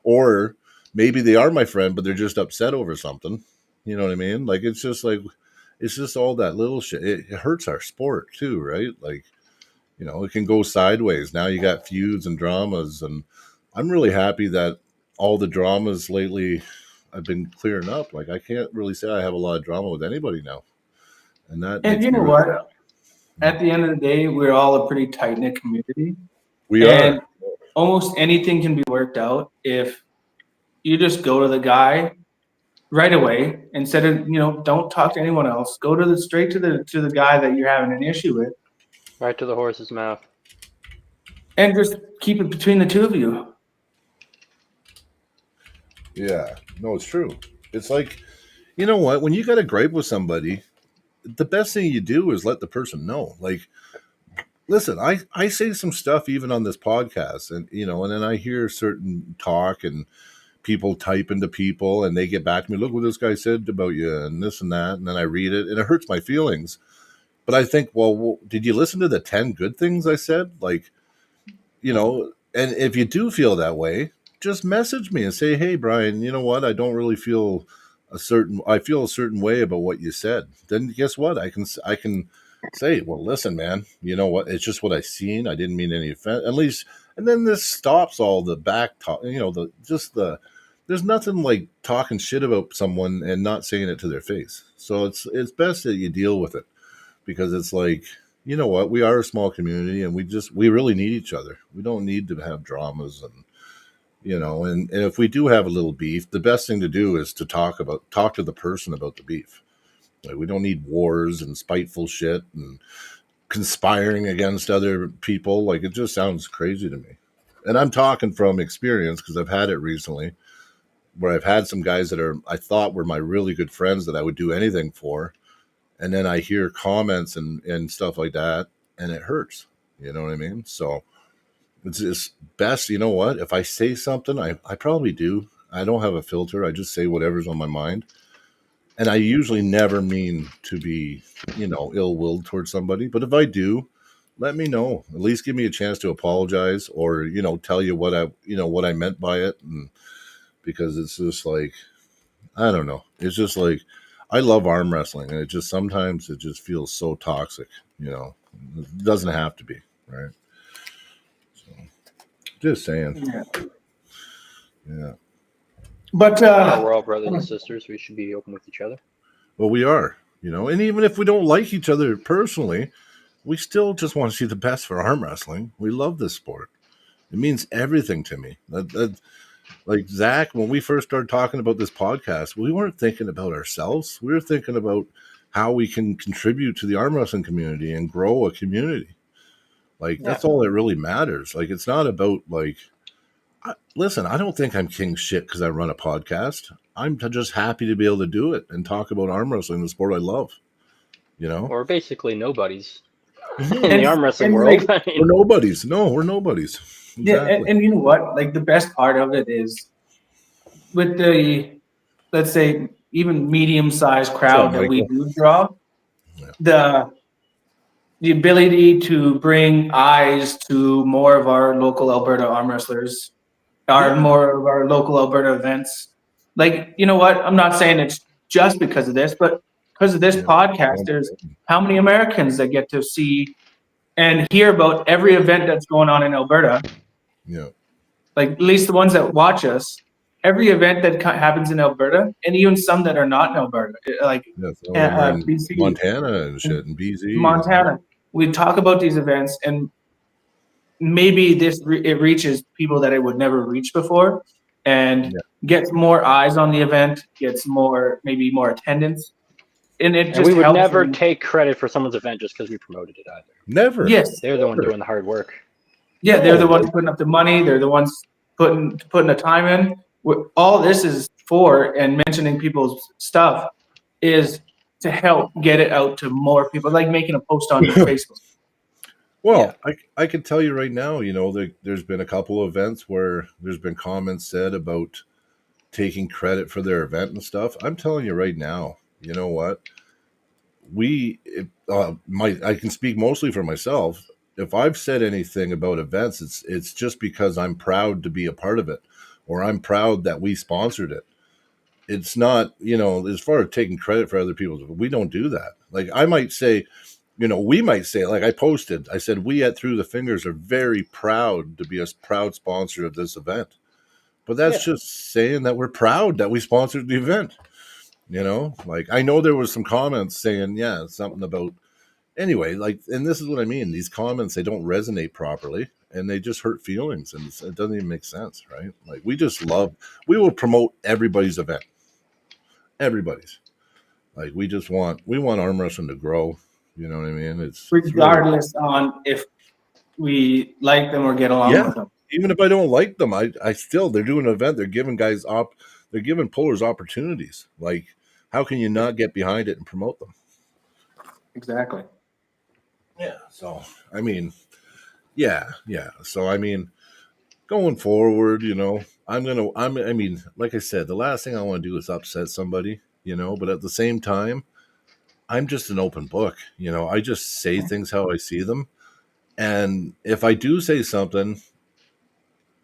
Or maybe they are my friend, but they're just upset over something. You know what I mean? Like, it's just all that little shit. It hurts our sport too, right? Like, it can go sideways. Now you got feuds and dramas, and I'm really happy that all the dramas lately I've been clearing up. Like, I can't really say I have a lot of drama with anybody now, and that And makes you me know really. what? At the end of the day, we're all a pretty tight knit community, We and are. almost anything can be worked out if you just go to the guy right away instead of don't talk to anyone else. Go to straight to the guy that you're having an issue with, Right to the horse's mouth. and just keep it between the two of you. Yeah. No, it's true. It's like, you know what? When you got a gripe with somebody, the best thing you do is let the person know. Like, listen, I say some stuff even on this podcast, and then I hear certain talk and people type into people, and they get back to me, look what this guy said about you and this and that, and then I read it and it hurts my feelings. But I think, well, did you listen to the 10 good things I said? Like, and if you do feel that way, just message me and say, hey, Brian, you know what? I don't really feel I feel a certain way about what you said. Then guess what? I can say, well, listen, man, you know what? It's just what I seen. I didn't mean any offense. At least, and then this stops all the back talk, there's nothing like talking shit about someone and not saying it to their face. So it's best that you deal with it, because it's like, you know what, we are a small community and we really need each other. We don't need to have dramas, and if we do have a little beef, the best thing to do is to talk to the person about the beef. Like, we don't need wars and spiteful shit and conspiring against other people. Like, it just sounds crazy to me. And I'm talking from experience because I've had it recently, where I've had some guys that I thought were my really good friends that I would do anything for, and then I hear comments and stuff like that, and it hurts. You know what I mean? So it's just best, you know what? If I say something, I probably do. I don't have a filter. I just say whatever's on my mind. And I usually never mean to be, ill-willed towards somebody. But if I do, let me know. At least give me a chance to apologize, or, tell you what I meant by it. And because it's just like, I don't know. It's just like, I love arm wrestling, and sometimes it just feels so toxic. It doesn't have to be, right? So, just saying. Yeah. But We're all brothers and sisters. We should be open with each other. Well, we are, and even if we don't like each other personally, we still just want to see the best for arm wrestling. We love this sport. It means everything to me. Like Zach, when we first started talking about this podcast, we weren't thinking about ourselves. We were thinking about how we can contribute to the arm wrestling community and grow a community. Like, that's all that really matters. Like, it's not about like, listen, I don't think I'm king shit because I run a podcast. I'm just happy to be able to do it and talk about arm wrestling, the sport I love. Or basically nobody's. in the arm wrestling world. Like, we're nobodies. No, we're nobodies. Exactly. yeah, and you know what? Like the best part of it is with the, let's say, even medium-sized crowd that we Michael? do draw, Yeah. the ability to bring eyes to more of our local Alberta arm wrestlers, more of our local Alberta events. Like, you know what? I'm not saying it's just because of this, but because of this podcast, there's how many Americans that get to see and hear about every event that's going on in Alberta. Yeah. Like at least the ones that watch us, every event that happens in Alberta, and even some that are not in Alberta, like Yeah, some of them are in BC, Montana and shit, and BZ. Montana. We talk about these events, and maybe it reaches people that it would never reach before, and gets more eyes on the event, gets maybe more attendance, and it just we would helps never them. take credit for someone's event just because we promoted it either. Never. Yes, They're the one doing the hard work. Yeah, they're the ones putting up the money. They're the ones putting the time in. All this is for, and mentioning people's stuff is to help get it out to more people, like making a post on your Facebook. Well, I can tell you right now, there's been a couple of events where there's been comments said about taking credit for their event and stuff. I'm telling you right now, you know what? I can speak mostly for myself. If I've said anything about events, it's just because I'm proud to be a part of it, or I'm proud that we sponsored it. It's not, as far as taking credit for other people's, we don't do that. Like I might say, we might say, like I said, we at Through the Fingers are very proud to be a proud sponsor of this event. But that's just saying that we're proud that we sponsored the event. Like I know there was some comments saying, something about, anyway, like, and this is what I mean. These comments, they don't resonate properly and they just hurt feelings and it doesn't even make sense, right? Like we will promote everybody's event. Everybody's. Like we want arm wrestling to grow. You know what I mean? It's regardless on if we like them or get along with them. Even if I don't like them, I still, they're doing an event. They're giving they're giving pullers opportunities. Like, how can you not get behind it and promote them? Exactly. Yeah. So, I mean, yeah. So, I mean, going forward, like I said, the last thing I want to do is upset somebody, but at the same time, I'm just an open book. I just say things how I see them. And if I do say something,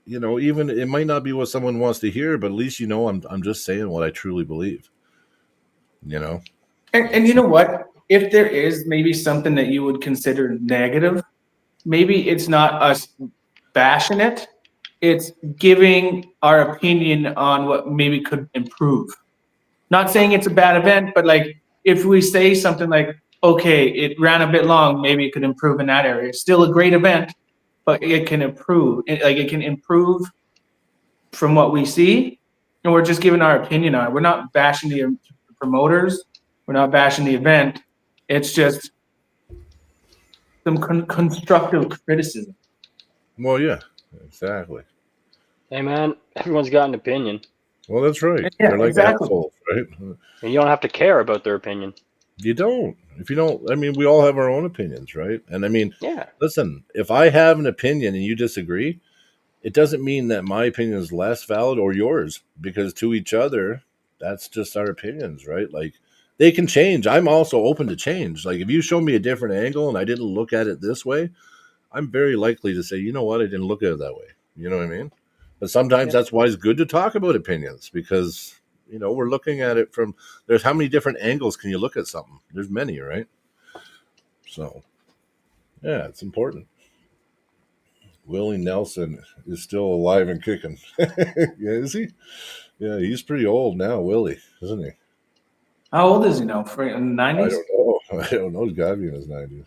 even it might not be what someone wants to hear, but at least I'm just saying what I truly believe. And you know what? If there is maybe something that you would consider negative, maybe it's not us bashing it. It's giving our opinion on what maybe could improve. Not saying it's a bad event, but like if we say something like, okay, it ran a bit long, maybe it could improve in that area. It's still a great event, but it can improve. It can improve from what we see, and we're just giving our opinion on it. We're not bashing the promoters. We're not bashing the event. It's just some constructive criticism. Well, yeah, exactly. Hey, man, everyone's got an opinion. Well, that's right. Yeah, They're like exactly. assholes, right? And you don't have to care about their opinion. You don't. If you don't, I mean, we all have our own opinions, right? And I mean, Yeah. listen, if I have an opinion and you disagree, it doesn't mean that my opinion is less valid or yours, because to each other, that's just our opinions, right? Like they can change. I'm also open to change. Like if you show me a different angle and I didn't look at it this way, I'm very likely to say, you know what, I didn't look at it that way. You know what I mean? But sometimes that's why it's good to talk about opinions, because we're looking at it from, there's how many different angles can you look at something? There's many, right? So yeah, it's important. Willie Nelson is still alive and kicking. Yeah, is he? Yeah, he's pretty old now, Willie, isn't he? How old is he now? In the 90s? I don't know. I don't know. He's got to be in his 90s.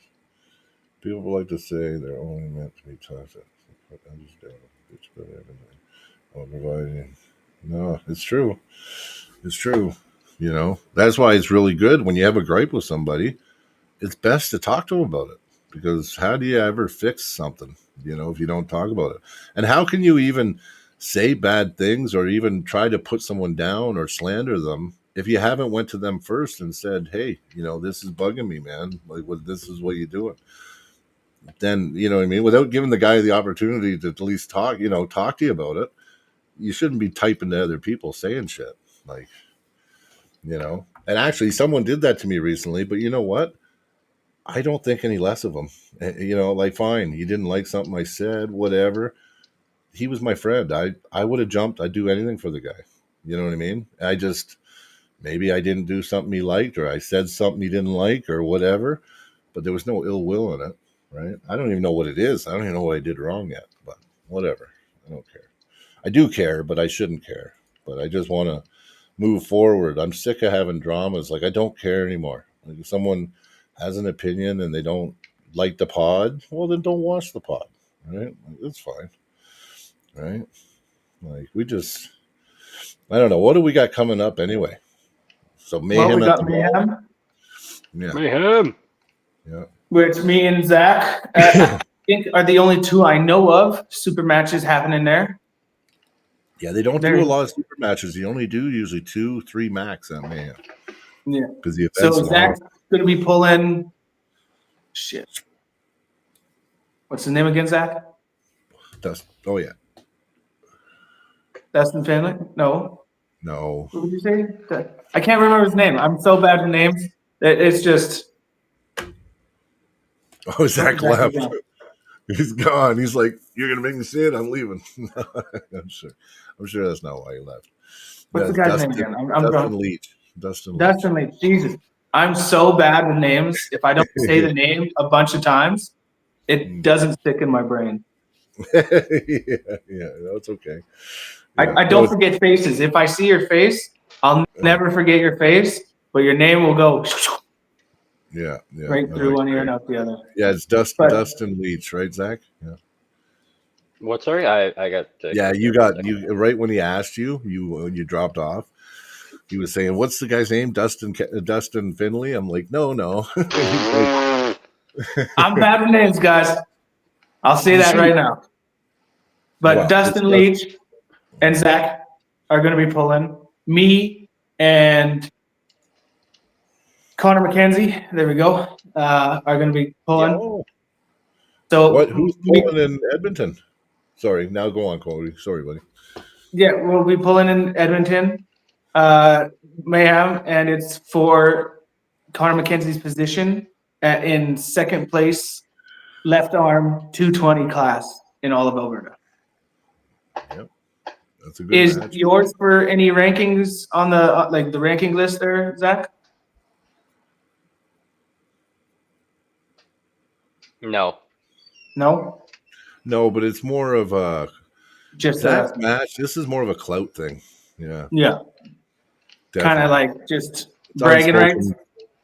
People like to say they're only meant to be tough. No, it's true. It's true. That's why it's really good when you have a gripe with somebody. It's best to talk to them about it, because how do you ever fix something, if you don't talk about it? And how can you even say bad things or even try to put someone down or slander them if you haven't went to them first and said, hey, this is bugging me, man. Like, this is what you're doing. then you know what I mean. Without giving the guy the opportunity to at least talk to you about it, you shouldn't be typing to other people saying shit like, And actually, someone did that to me recently, but you know what? I don't think any less of him. Like, fine, you didn't like something I said, whatever. He was my friend. I would have jumped. I'd do anything for the guy. You know what I mean? Maybe I didn't do something he liked, or I said something he didn't like, or whatever, but there was no ill will in it, right? I don't even know what it is. I don't even know what I did wrong yet, but whatever. I don't care. I do care, but I shouldn't care. But I just want to move forward. I'm sick of having dramas. Like, I don't care anymore. Like, if someone has an opinion and they don't like the pod, well, then don't watch the pod, right? It's fine, right? Like, I don't know. What do we got coming up anyway? So Mayhem we at got the Mayhem. Mall. Yeah. Mayhem. Yeah. Which me and Zach I think are the only two I know of super matches happening there. Yeah, they don't do a lot of super matches. You only do usually 2-3 max at Mayhem. Yeah. Because the event's So Zach's going to be pulling. Shit. What's the name again, Zach? Oh yeah. Dustin Finley? No. No. What did you say? I can't remember his name. I'm so bad with names that it's just. Oh, Zach left. He's gone. He's like, "You're gonna make me say it. I'm leaving." I'm sure that's not why he left. What's the guy's name again? Dustin Leach. Dustin Leach. Jesus, I'm so bad with names. If I don't say the name a bunch of times, it doesn't stick in my brain. yeah, that's okay. Yeah. I don't forget faces. If I see your face, I'll never forget your face, but your name will go. Yeah. Right through one ear and out the other. Yeah, it's Dustin Leach, right, Zach? Yeah. What? Sorry, I got. You right when he asked you dropped off. He was saying, "What's the guy's name? Dustin Finley." I'm like, no. I'm bad with names, guys. I'll say that right now. But Dustin Leach and Zach are going to be pulling. Me and Connor McKenzie, there we go, are going to be pulling. Yo. So who's pulling in Edmonton? Sorry, now go on, Cody. Sorry, buddy. Yeah, we'll be pulling in Edmonton, Mayhem, and it's for Connor McKenzie's position in second place, left arm 220 class in all of Alberta. Yep, that's a good match. Yours for any rankings on the the ranking list there, Zach? No, but it's more of a that match. This is more of a clout thing. Yeah, kind of like just bragging rights.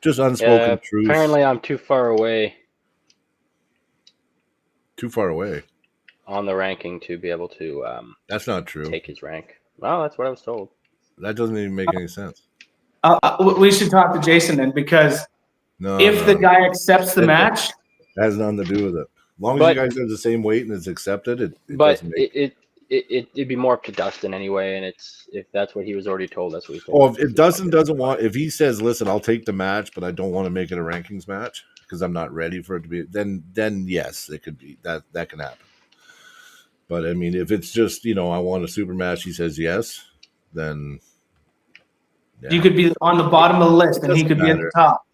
Just unspoken truth. Apparently, I'm too far away. Too far away on the ranking to be able to. That's not true. Take his rank. Well, that's what I was told. That doesn't even make any sense. We should talk to Jason then, because if the guy accepts the match, it has nothing to do with it. As long as you guys are the same weight and it's accepted, it'd be more up to Dustin anyway, and if that's what he was already told, that's what he's told. Well, if Dustin doesn't want, if he says, "Listen, I'll take the match, but I don't want to make it a rankings match because I'm not ready for it to be," then yes, it could be that can happen. But I mean, if it's just I want a super match, he says yes, then you could be on the bottom of the list and he could be at the top.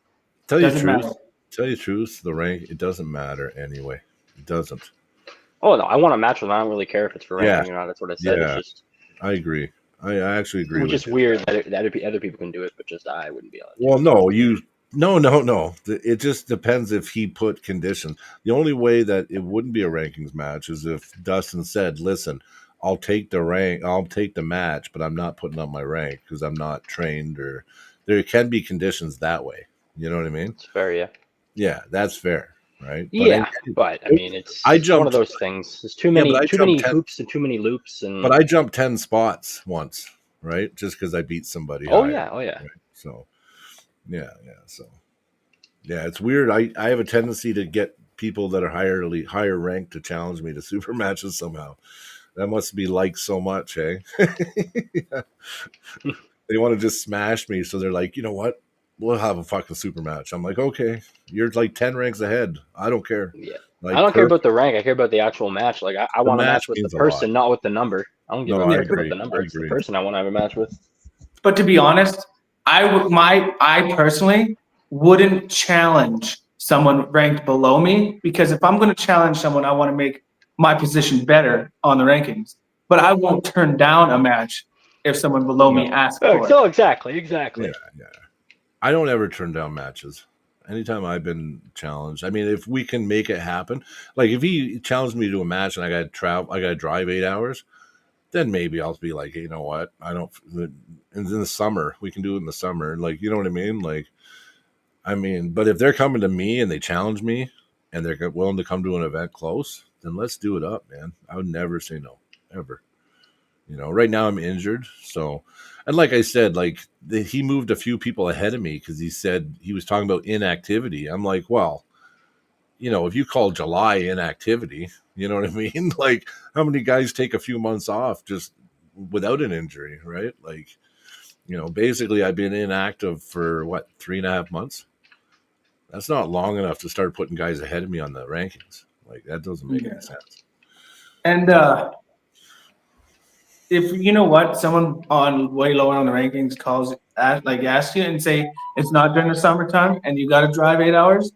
Tell you the truth, the rank, it doesn't matter anyway. It doesn't. Oh no, I want a match with him. I don't really care if it's for ranking or not. That's what I said. Yeah, it's just, I agree. I actually agree. Which is weird that other people can do it, but just I wouldn't be able to. Well, no. It just depends if he put conditions. The only way that it wouldn't be a rankings match is if Dustin said, "Listen, I'll take the match, but I'm not putting up my rank because I'm not trained," or there can be conditions that way. You know what I mean? It's fair, yeah. Yeah, that's fair, right? But I mean, it's one of those things. There's too many hoops and too many loops. But I jumped 10 spots once, right? Just because I beat somebody. Oh yeah. Right? So, yeah. So, yeah, it's weird. I have a tendency to get people that are higher ranked to challenge me to super matches somehow. That must be like so much, eh? They want to just smash me, so they're like, you know what? we'll have a fucking super match. I'm like, okay, you're like 10 ranks ahead. I don't care. Yeah. I Like don't care about the rank. I care about the actual match. Like I the want a match match with the means a lot. person, not with the number. I don't give No, a I frick about agree. the number. I It's the agree. person I want to have a match with. But to be honest, I personally wouldn't challenge someone ranked below me, because if I'm going to challenge someone, I want to make my position better on the rankings. But I won't turn down a match if someone below me No. asks Oh, for it. so exactly. Yeah, yeah. I don't ever turn down matches. Anytime I've been challenged, I mean, if we can make it happen, like if he challenged me to a match and I got to travel, I got to drive 8 hours, then maybe I'll be like, hey, you know what? I don't. In the summer, we can do it in the summer. Like, you know what I mean? Like, I mean, but if they're coming to me and they challenge me and they're willing to come to an event close, then let's do it up, man. I would never say no, ever. You know, right now I'm injured, so and like I said, like he moved a few people ahead of me because he said he was talking about inactivity. I'm like, well, you know, if you call July inactivity, you know what I mean? Like, how many guys take a few months off just without an injury, right? Like, you know, basically I've been inactive for what 3.5 months. That's not long enough to start putting guys ahead of me on the rankings. Like, that doesn't make Yeah. any sense. And if you know what, someone on way lower on the rankings asks you and say it's not during the summertime and you got to drive 8 hours,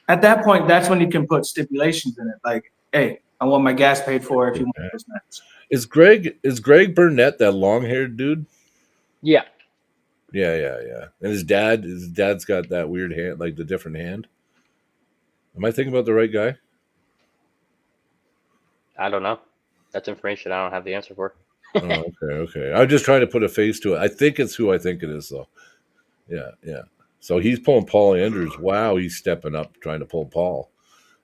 at that point, that's when you can put stipulations in it. Like, hey, I want my gas paid for if you want this match. Is Greg Burnett that long haired dude? Yeah. Yeah, yeah, yeah. And his dad's got that weird hand, like the different hand. Am I thinking about the right guy? I don't know. That's information I don't have the answer for. Oh, okay, okay. I'm just trying to put a face to it. I think it's who I think it is, though. Yeah, yeah. So he's pulling Paul Andrews. Wow, he's stepping up, trying to pull Paul.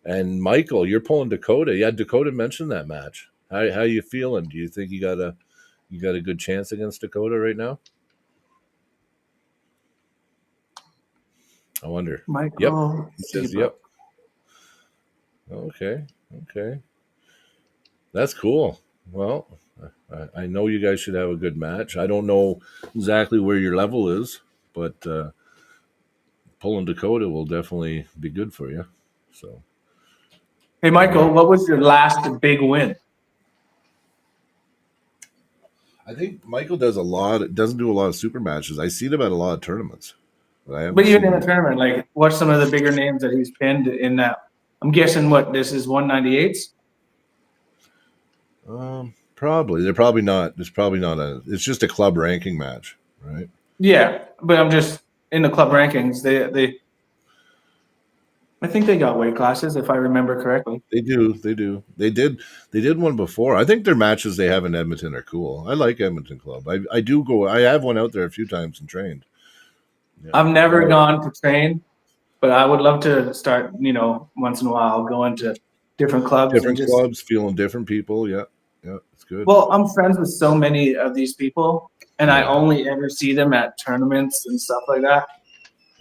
And Michael, you're pulling Dakota. Yeah, Dakota mentioned that match. How you feeling? Do you think you got a good chance against Dakota right now? I wonder. Yep. Michael He says Seabrook. yep. Okay. Okay. That's cool. Well, I know you guys should have a good match. I don't know exactly where your level is, but pulling Dakota will definitely be good for you. So, Hey, Michael, what was your last big win? I think Michael doesn't do a lot of super matches. I see him at a lot of tournaments, but I haven't But even seen in a him. tournament, like, what's some of the bigger names that he's pinned in that? I'm guessing what this is 198s. Probably they're probably not. It's probably not a. It's just a club ranking match, right? Yeah, but I'm just in the club rankings. I think they got weight classes if I remember correctly. They do. They do. They did one before. I think their matches they have in Edmonton are cool. I like Edmonton Club. I do go. I have one out there a few times and trained. Yeah. I've never gone to train, but I would love to start. Once in a while, going to different clubs and Different just. clubs, feeling different people. Yeah. Yeah. It's good. Well, I'm friends with so many of these people, and I Yeah. only ever see them at tournaments and stuff like that.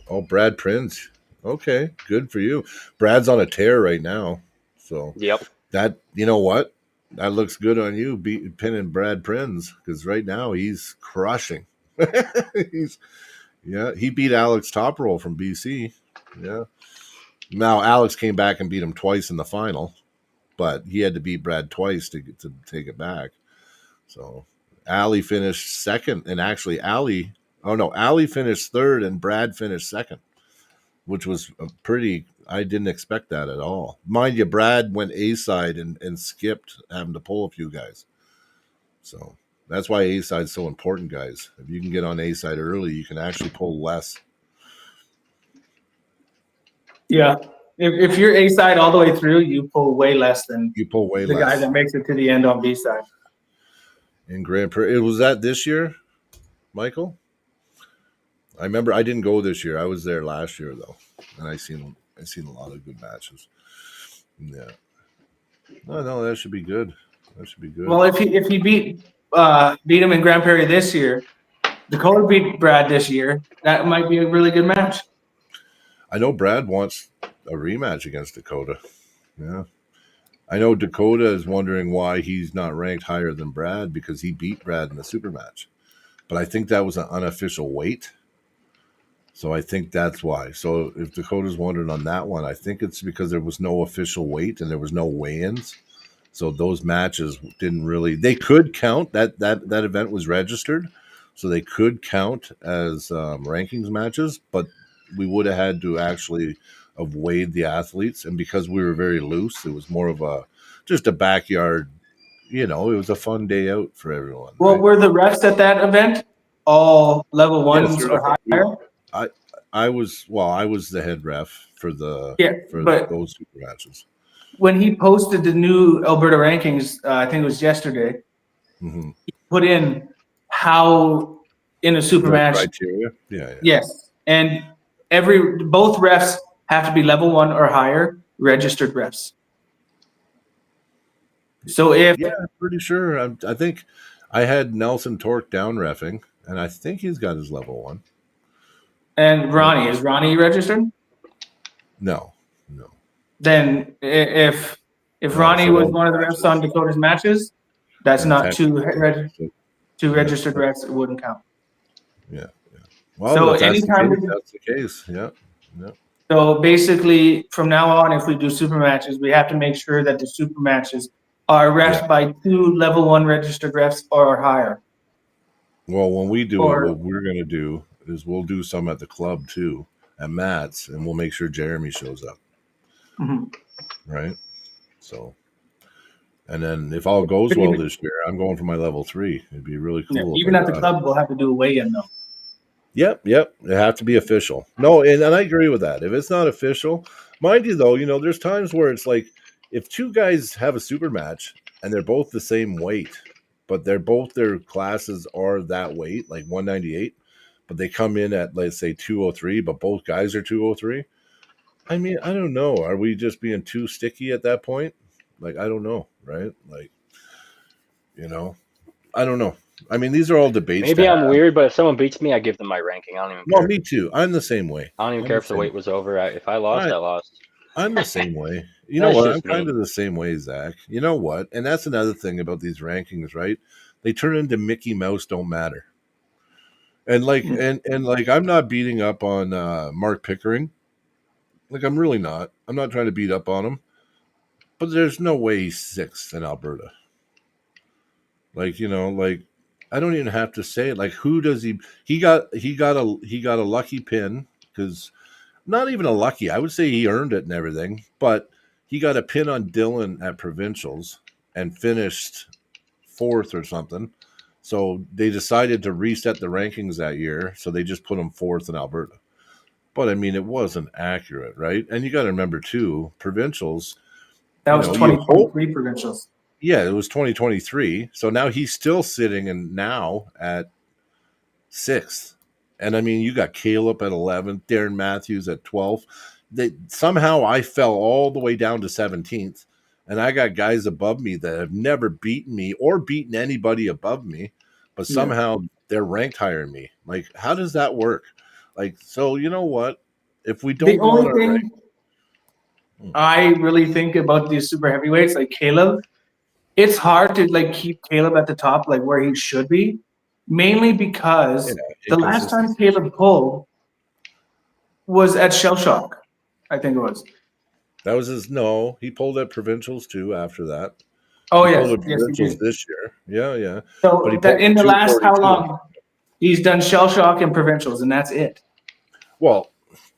Oh, Brad Prince. Okay. Good for you. Brad's on a tear right now. So Yep. that, you know what? That looks good on you, pinning Brad Prince, because right now he's crushing. He beat Alex Toproll from BC. Yeah. Now Alex came back and beat him twice in the final, but he had to beat Brad twice to take it back. So Ali finished second, and actually Ali finished third, and Brad finished second, which was a pretty. I didn't expect that at all. Mind you, Brad went A side and skipped having to pull a few guys. So that's why A side's so important, guys. If you can get on A side early, you can actually pull less. Yeah, if you're A side all the way through, you pull way less than You pull way the guy less. that makes it to the end on B side. In Grand Prairie, was that this year, Michael? I remember I didn't go this year. I was there last year though, and I seen a lot of good matches. Yeah. No, that should be good. That should be good. Well, if he beat him in Grand Prairie this year, Dakota beat Brad this year. That might be a really good match. I know Brad wants a rematch against Dakota. Yeah. I know Dakota is wondering why he's not ranked higher than Brad because he beat Brad in the super match. But I think that was an unofficial weight. So I think that's why. So if Dakota's wondering on that one, I think it's because there was no official weight and there was no weigh-ins. So those matches didn't really. They could count that event was registered, so they could count as rankings matches, but we would have had to actually have weighed the athletes, and because we were very loose, it was more of a just a backyard. It was a fun day out for everyone. Well, Right? were the refs at that event all level Yeah, ones or higher? I was the head ref for But those super matches. when he posted the new Alberta rankings, I think it was yesterday, Mm-hmm. he put in how in a super The match. criteria, yeah. Yes, and both refs have to be level 1 or higher registered refs. So if I'm pretty sure. I think I had Nelson Torque down reffing, and I think he's got his level 1. and Ronnie is Ronnie registered? No. Then if No, Ronnie so was those one of the refs matches, on Dakota's matches, that's not two technically, registered refs. It wouldn't count. yeah. Well, So if that's the anytime case, we that's the case. Yeah. So basically, from now on, if we do super matches, we have to make sure that the super matches are refed by 2 level 1 registered refs or higher. Well, when we do it, Or what we're going to do is we'll do some at the club too, at Matt's, and we'll make sure Jeremy shows up. Mhm. Right. So, and then if all goes well this year, I'm going for my level 3. It'd be really cool. Even at the club, we'll have to do a weigh-in though. Yep. It have to be official. No, and I agree with that. If it's not official, mind you, though, there's times where it's like if two guys have a super match and they're both the same weight, but their classes are that weight, like 198, but they come in at, let's say, 203, but both guys are 203. I mean, I don't know. Are we just being too sticky at that point? Like, I don't know, right? Like, I don't know. I mean, these are all debates. Maybe I'm weird, but if someone beats me, I give them my ranking. I don't even care. Well, me too. I'm the same way. I don't even care if the weight was over. If I lost, I lost. I'm the same way. You know what? I'm kind of the same way, Zach. You know what? And that's another thing about these rankings, right? They turn into Mickey Mouse don't matter. And like, and like, I'm not beating up on Mark Pickering. Like, I'm really not. I'm not trying to beat up on him. But there's no way he's 6th in Alberta. Like, I don't even have to say it. Like, who does he? He got a lucky pin because. Not even a lucky. I would say he earned it and everything, but he got a pin on Dylan at provincials and finished 4th or something. So they decided to reset the rankings that year. So they just put him 4th in Alberta. But I mean, it wasn't accurate, right? And you got to remember too, provincials. That was 2023 provincials. Yeah, it was 2023. So now he's still sitting at 6th. And I mean, you got Caleb at 11th, Darren Matthews at 12th. Somehow I fell all the way down to 17th, and I got guys above me that have never beaten me or beaten anybody above me, but somehow they're ranked higher than me. Like, how does that work? Like, so you know what? If we don't, the only thing I really think about these super heavyweights, like Caleb, it's hard to like keep Caleb at the top, like where he should be. Mainly because the last time Caleb pulled was at Shell Shock, I think it was. That was he pulled at provincials too after that. Oh, he yes. pulled at provincials this year. Yeah. So but in the last how long, he's done Shell Shock and provincials, and that's it. Well,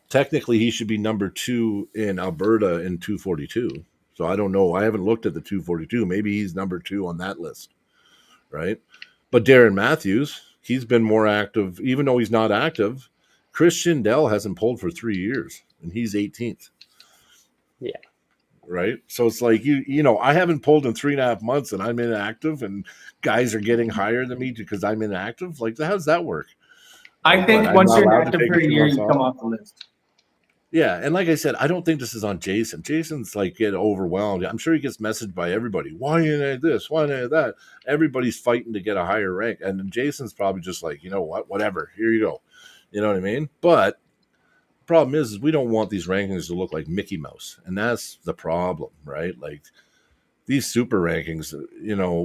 technically he should be number 2 in Alberta in 242. So I don't know. I haven't looked at the 242. Maybe he's number 2 on that list. Right. But Darren Matthews, he's been more active, even though he's not active. Chris Schindel hasn't pulled for 3 years, and he's 18th. Yeah. Right. So it's like, I haven't pulled in 3.5 months, and I'm inactive, and guys are getting higher than me because I'm inactive. Like, how does that work? I think once you're inactive for a year, you come off the list. Yeah, and like I said, I don't think this is on Jason. Jason's like getting overwhelmed. I'm sure he gets messaged by everybody. Why ain't I this? Why ain't I that? Everybody's fighting to get a higher rank. And Jason's probably just like, you know what? Whatever. Here you go. You know what I mean? But the problem is we don't want these rankings to look like Mickey Mouse. And that's the problem, right? Like these super rankings,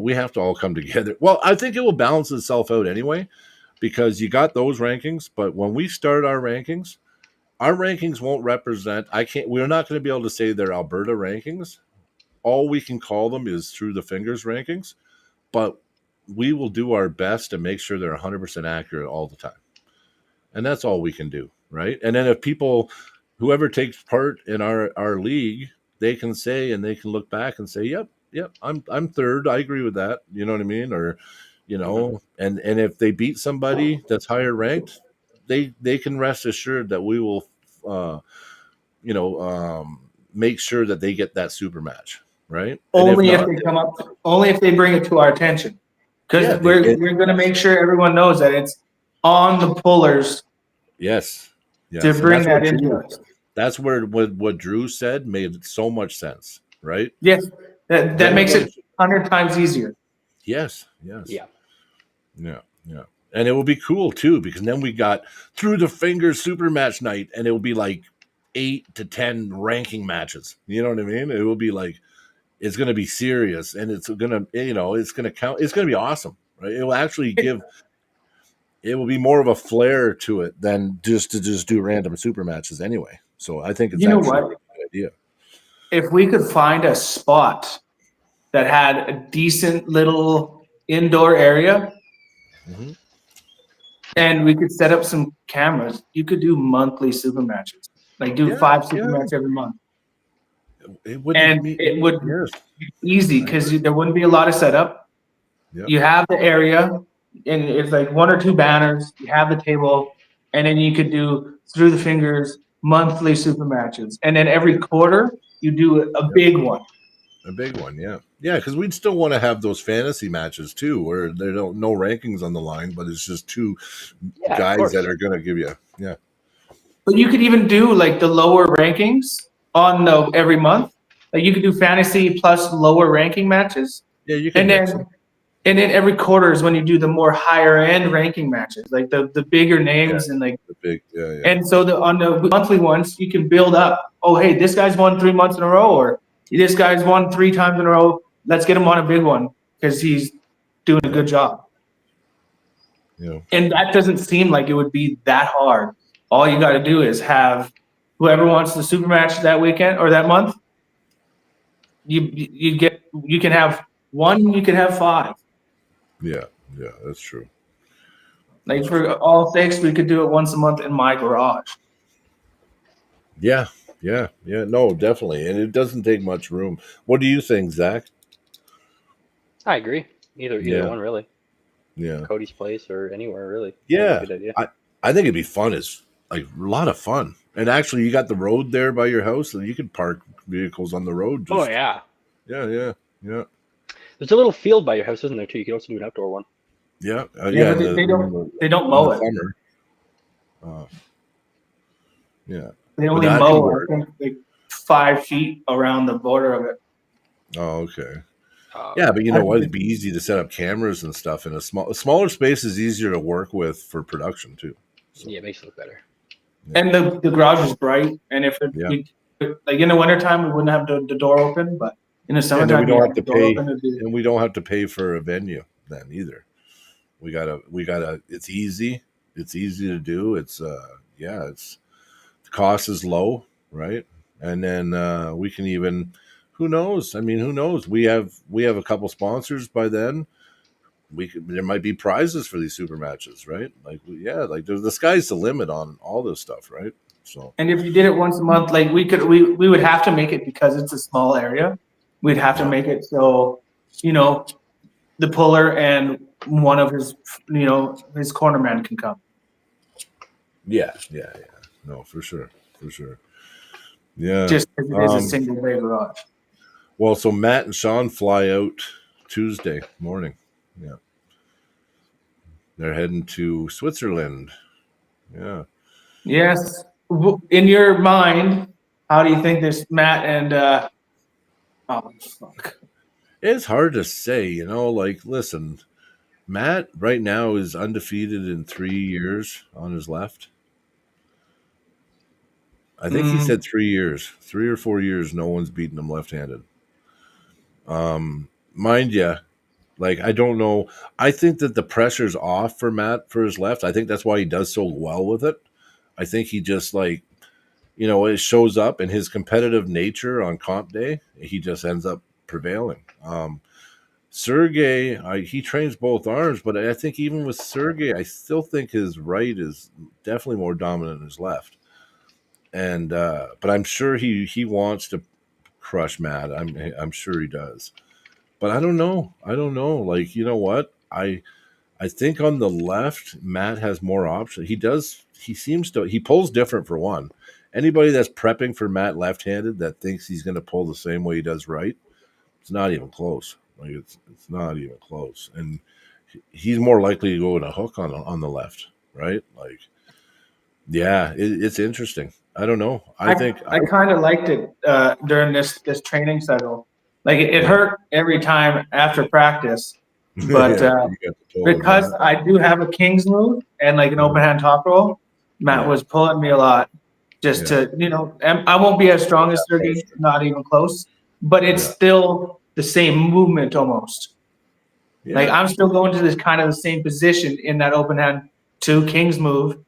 we have to all come together. Well, I think it will balance itself out anyway. because you got those rankings, but when we start our rankings won't represent. We're not going to be able to say they're Alberta rankings. All we can call them is through the fingers rankings, but we will do our best to make sure they're 100% accurate all the time. And that's all we can do, right? And then if whoever takes part in our league, they can say, and they can look back and say, yep, I'm third. I agree with that. You know what I mean? Or, and if they beat somebody that's higher ranked, they can rest assured that we will, make sure that they get that super match, right? Only if they come up, only if they bring it to our attention, because we're going to make sure everyone knows that it's on the pullers. Yes. To bring that into us. That's where what Drew said made so much sense, right? Yes, that makes it 100 times easier. Yes. Yeah. And it will be cool too, because then we got through the fingers super match night, and it will be like 8 to 10 ranking matches. You know what I mean? It will be like, it's going to be serious, and it's going to, it's going to count. It's going to be awesome, right? It will actually it will be more of a flair to it than just to do random super matches anyway. So I think it's actually a good idea. If we could find a spot that had a decent little indoor area, and we could set up some cameras, you could do monthly super matches. Like do 5 super matches every month. It would be easy because there wouldn't be a lot of setup. Yep. You have the area, and it's like 1 or 2 banners. You have the table, and then you could do through the fingers monthly super matches, and then every quarter you do a big one. A big one, yeah, because we'd still want to have those fantasy matches too, where there don't no rankings on the line, but it's just 2 guys that are going to give you, But you could even do like the lower rankings on every month. Like you could do fantasy plus lower ranking matches. Yeah, you can. And then every quarter is when you do the more higher end ranking matches, like the bigger names and like the big, And so on the monthly ones, you can build up. Oh, hey, this guy's won 3 months in a row, or this guy's won 3 times in a row. Let's get him on a big one because he's doing a good job. Yeah. And that doesn't seem like it would be that hard. All you got to do is have whoever wants the super match that weekend or that month. You can have 1, you can have 5. Yeah, that's true. Like for all sakes, we could do it once a month in my garage. Yeah. No, definitely, and it doesn't take much room. What do you think, Zach? I agree. Either one, really. Yeah. Cody's place or anywhere, really. Yeah. Good idea. I think it'd be fun. It's like a lot of fun, and actually, you got the road there by your house, and you can park vehicles on the road. Oh yeah. Yeah. There's a little field by your house, isn't there, too? You can also do an outdoor one. Yeah. They don't mow it. Yeah. They only mow, I think, like 5 feet around the border of it. Oh, okay. Yeah, but you know what? It'd be easy to set up cameras and stuff in a smaller space is easier to work with for production too. So. Yeah, it makes it look better. Yeah. And the garage is bright, and if like in the wintertime, we wouldn't have the door open, but in the summertime, we don't have to pay, and we don't have to pay for a venue then either. We gotta. It's easy. It's easy to do. It's it's the cost is low, right? And then we can even. Who knows? I mean, who knows? We have a couple sponsors by then. There might be prizes for these super matches, right? Like the sky's the limit on all this stuff, right? So. And if you did it once a month, like we would have to make it because it's a small area. We'd have to make it so, the puller and one of his, his cornerman can come. Yeah. No, for sure. Yeah. Just because it is a single bay garage. Well, so Matt and Sean fly out Tuesday morning. Yeah. They're heading to Switzerland. Yeah. Yes. In your mind, how do you think this Matt and It's hard to say, listen, Matt right now is undefeated in 3 years on his left. I think he said 3 years. 3 or 4 years, no one's beaten him left-handed. Mind you, Like, I don't know. I think that the pressure's off for Matt for his left. I think that's why he does so well with it. I think he just like, it shows up in his competitive nature on comp day. He just ends up prevailing. Sergey, he trains both arms, but I think even with Sergey, I still think his right is definitely more dominant than his left. And but I'm sure he wants to crush Matt. I'm sure he does. But I don't know. I don't know. Like, you know what? I think on the left, Matt has more options. He does. He pulls different for one. Anybody that's prepping for Matt left-handed that thinks he's going to pull the same way he does right, it's not even close. Like, it's not even close. And he's more likely to go with a hook on the left, right? Like, yeah, it's interesting. I don't know. I kind of liked it during this training cycle. Like it hurt every time after practice, but because I do have a king's move and like an open hand top roll, Matt was pulling me a lot just to, I won't be as strong as Sergey, not even close, but it's still the same movement almost. Yeah. Like I'm still going to this kind of the same position in that open hand to king's move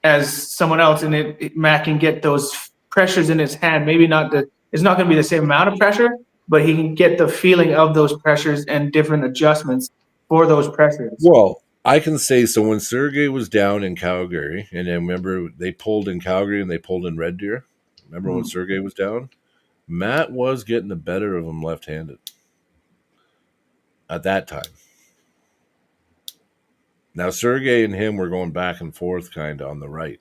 as someone else, and Matt can get those pressures in his hand. Maybe it's not going to be the same amount of pressure, but he can get the feeling of those pressures and different adjustments for those pressures. Well, I can say, so when Sergey was down in Calgary, and then remember they pulled in Calgary and they pulled in Red Deer. Remember when Sergey was down? Matt was getting the better of him left-handed at that time. Now, Sergey and him were going back and forth kind of on the right.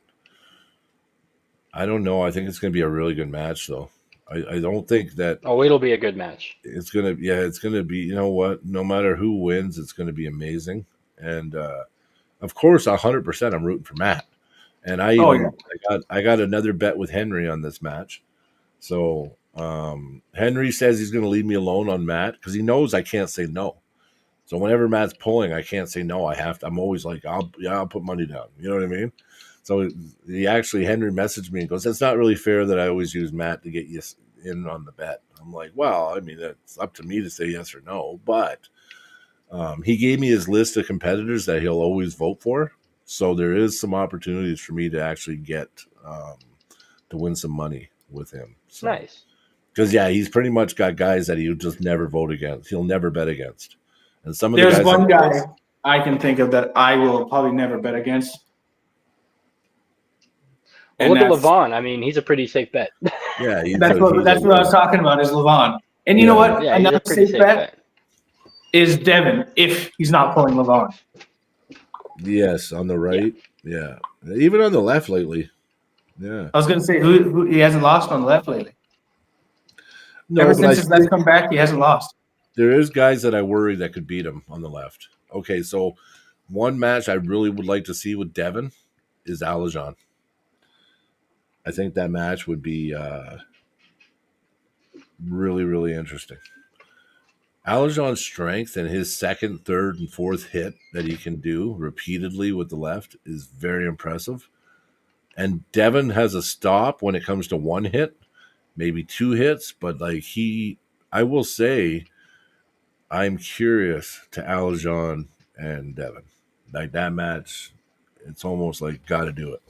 I don't know. I think it's going to be a really good match, though. I don't think that... Oh, it'll be a good match. It's going to be, you know what? No matter who wins, it's going to be amazing. And, of course, 100% I'm rooting for Matt. And I got another bet with Henry on this match. So Henry says he's going to leave me alone on Matt because he knows I can't say no. So whenever Matt's pulling, I can't say no. I'm always like, I'll put money down. You know what I mean? So Henry messaged me and goes, "That's not really fair that I always use Matt to get you in on the bet." I'm like, well, I mean, it's up to me to say yes or no. But he gave me his list of competitors that he'll always vote for. So there is some opportunities for me to actually get to win some money with him. So, nice. Because, he's pretty much got guys that he'll just never vote against. He'll never bet against. And some of there's one guy I can think of that I will probably never bet against. Well, look at Levon. I mean, he's a pretty safe bet. Yeah, that's what I was talking about is Levon. And you know what? Yeah, another safe bet is Devin if he's not pulling Levon. Yes, on the right. Yeah. Even on the left lately. Yeah. I was going to say who he hasn't lost on the left lately. No, ever since his left come back, he hasn't lost. There is guys that I worry that could beat him on the left. Okay, so one match I really would like to see with Devin is Alajon. I think that match would be really, really interesting. Alajon's strength and his second, third, and fourth hit that he can do repeatedly with the left is very impressive. And Devin has a stop when it comes to one hit, maybe two hits, but I will say, I'm curious to Alajon and Devin. Like that match, it's almost like got to do it.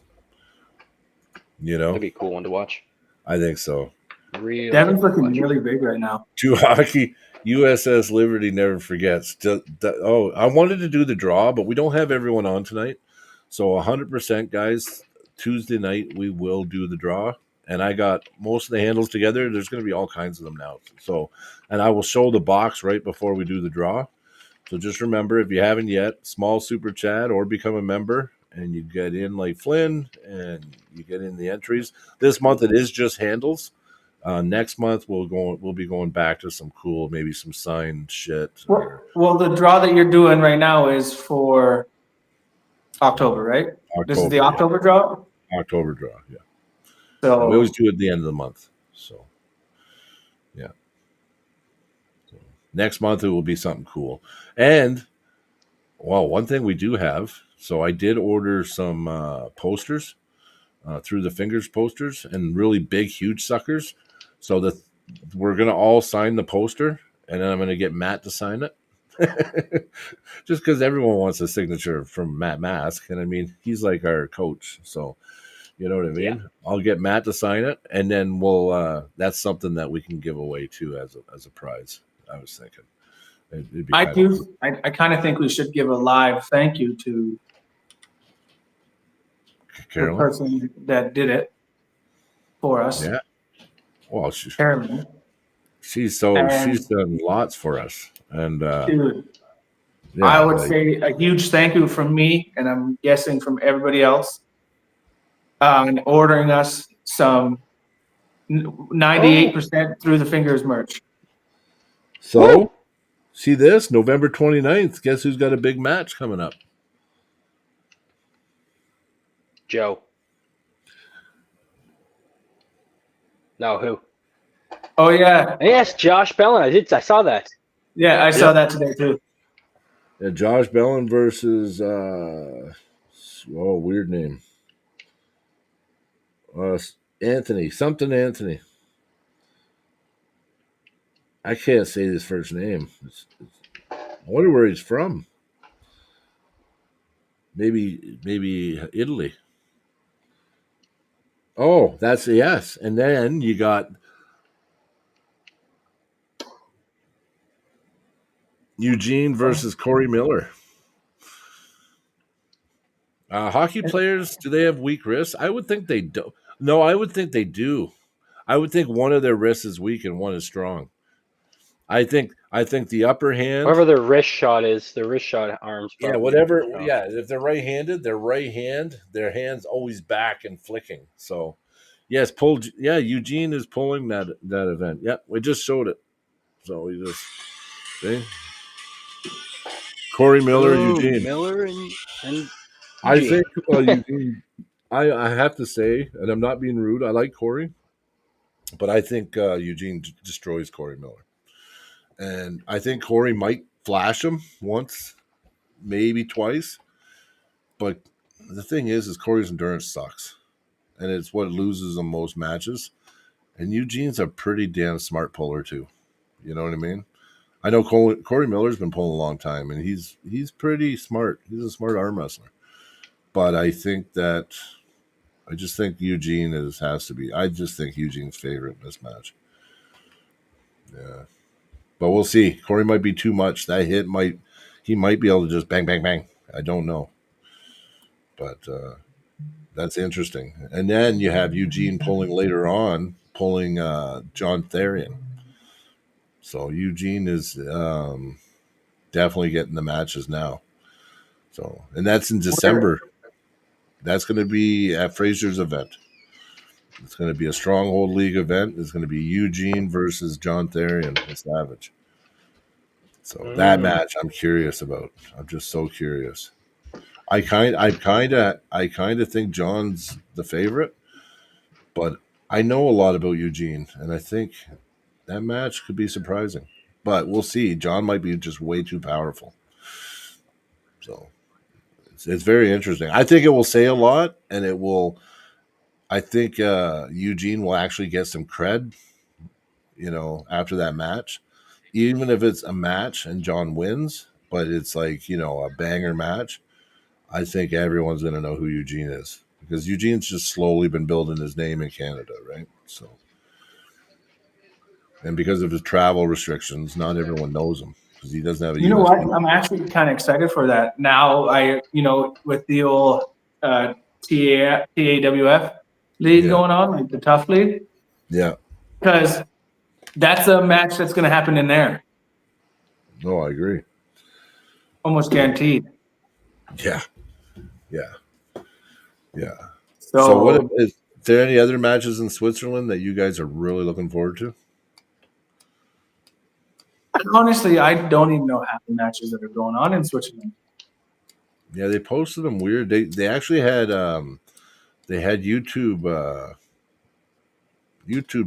You know? That'd be a cool one to watch. I think so. Devin's looking really big right now. To hockey, USS Liberty never forgets. I wanted to do the draw, but we don't have everyone on tonight. So 100%, guys, Tuesday night we will do the draw. And I got most of the handles together. There's going to be all kinds of them now. So, and I will show the box right before we do the draw. So just remember, if you haven't yet, small super chat or become a member, and you get in like Flynn, and you get in the entries. This month it is just handles. Next month we'll be going back to some cool, maybe some signed shit. Well, the draw that you're doing right now is for October, right? This is the October draw? October draw, yeah. So and we always do it at the end of the month. So, yeah. So, next month it will be something cool. And, well, one thing we do have, so I did order some posters through the Fingers posters and really big, huge suckers. So that we're going to all sign the poster, and then I'm going to get Matt to sign it. Just because everyone wants a signature from Matt Mask, and I mean he's like our coach, so you know what I mean. Yeah. I'll get Matt to sign it, and then we'll. That's something that we can give away too as a prize. I was thinking it'd be I kind of do. I kind of think we should give a live thank you to the Carolyn. person that did it for us, Yeah. Well, Carolyn. she's And done lots for us, and dude, I yeah, would like, say a huge thank you from me, and I'm guessing from everybody else, in ordering us some 98% through the fingers merch. so. Woo! See this November 29th. Guess who's got a big match coming up? Joe. No, who? Oh yeah, Yes, Josh Bellin. I saw that. yeah, I saw that today too. Yeah, Josh Bellin versus weird name. Anthony, something Anthony. I can't say his first name. I wonder where he's from. Maybe Italy. Oh, that's a yes. And then you got Eugene versus Corey Miller. Hockey players, do they have weak wrists? I would think they do. No, I would think they do. I would think one of their wrists is weak and one is strong. I think the upper hand. Whatever their wrist shot is, their wrist shot arms Yeah, probably. whatever. Yeah, if they're right-handed, their hand's always back and flicking. So, yes, pull. Yeah, Eugene is pulling that event. Yeah, we just showed it. So we just see Corey Miller, Eugene. Miller and I Eugene. think Eugene. I have to say, and I'm not being rude. I like Corey, but I think Eugene destroys Corey Miller, and I think Corey might flash him once, maybe twice. But the thing is Corey's endurance sucks, and it's what loses him most matches. And Eugene's a pretty damn smart puller too. You know what I mean? I know Corey Miller's been pulling a long time, and he's pretty smart. He's a smart arm wrestler. But I just think Eugene has to be. I just think Eugene's favorite in this match. Yeah, but we'll see. Corey might be too much. That hit he might be able to just bang bang bang. I don't know, but that's interesting. And then you have Eugene pulling later on, pulling John Therian. So Eugene is definitely getting the matches now. So, and that's in December. That's going to be at Fraser's event. It's going to be a Stronghold League event. It's going to be Eugene versus John Therian and Savage. So that match, I'm curious about. I'm just so curious. I kind of think John's the favorite, but I know a lot about Eugene, and I think that match could be surprising. But we'll see. John might be just way too powerful. So it's very interesting. I think it will say a lot, and it will. I think Eugene will actually get some cred, after that match, even if it's a match and John wins, but it's like a banger match. I think everyone's going to know who Eugene is because Eugene's just slowly been building his name in Canada, right? So, and because of his travel restrictions, not everyone knows him because he doesn't have a You know US. what? I'm actually kind of excited for that. Now with the old TAWF league going on, like the tough league. Yeah. Because that's a match that's going to happen in there. No, I agree. Almost guaranteed. Yeah. Yeah. Yeah. So what is there any other matches in Switzerland that you guys are really looking forward to? honestly, I don't even know half the matches that are going on in Switzerland. Yeah, they posted them weird. They actually had YouTube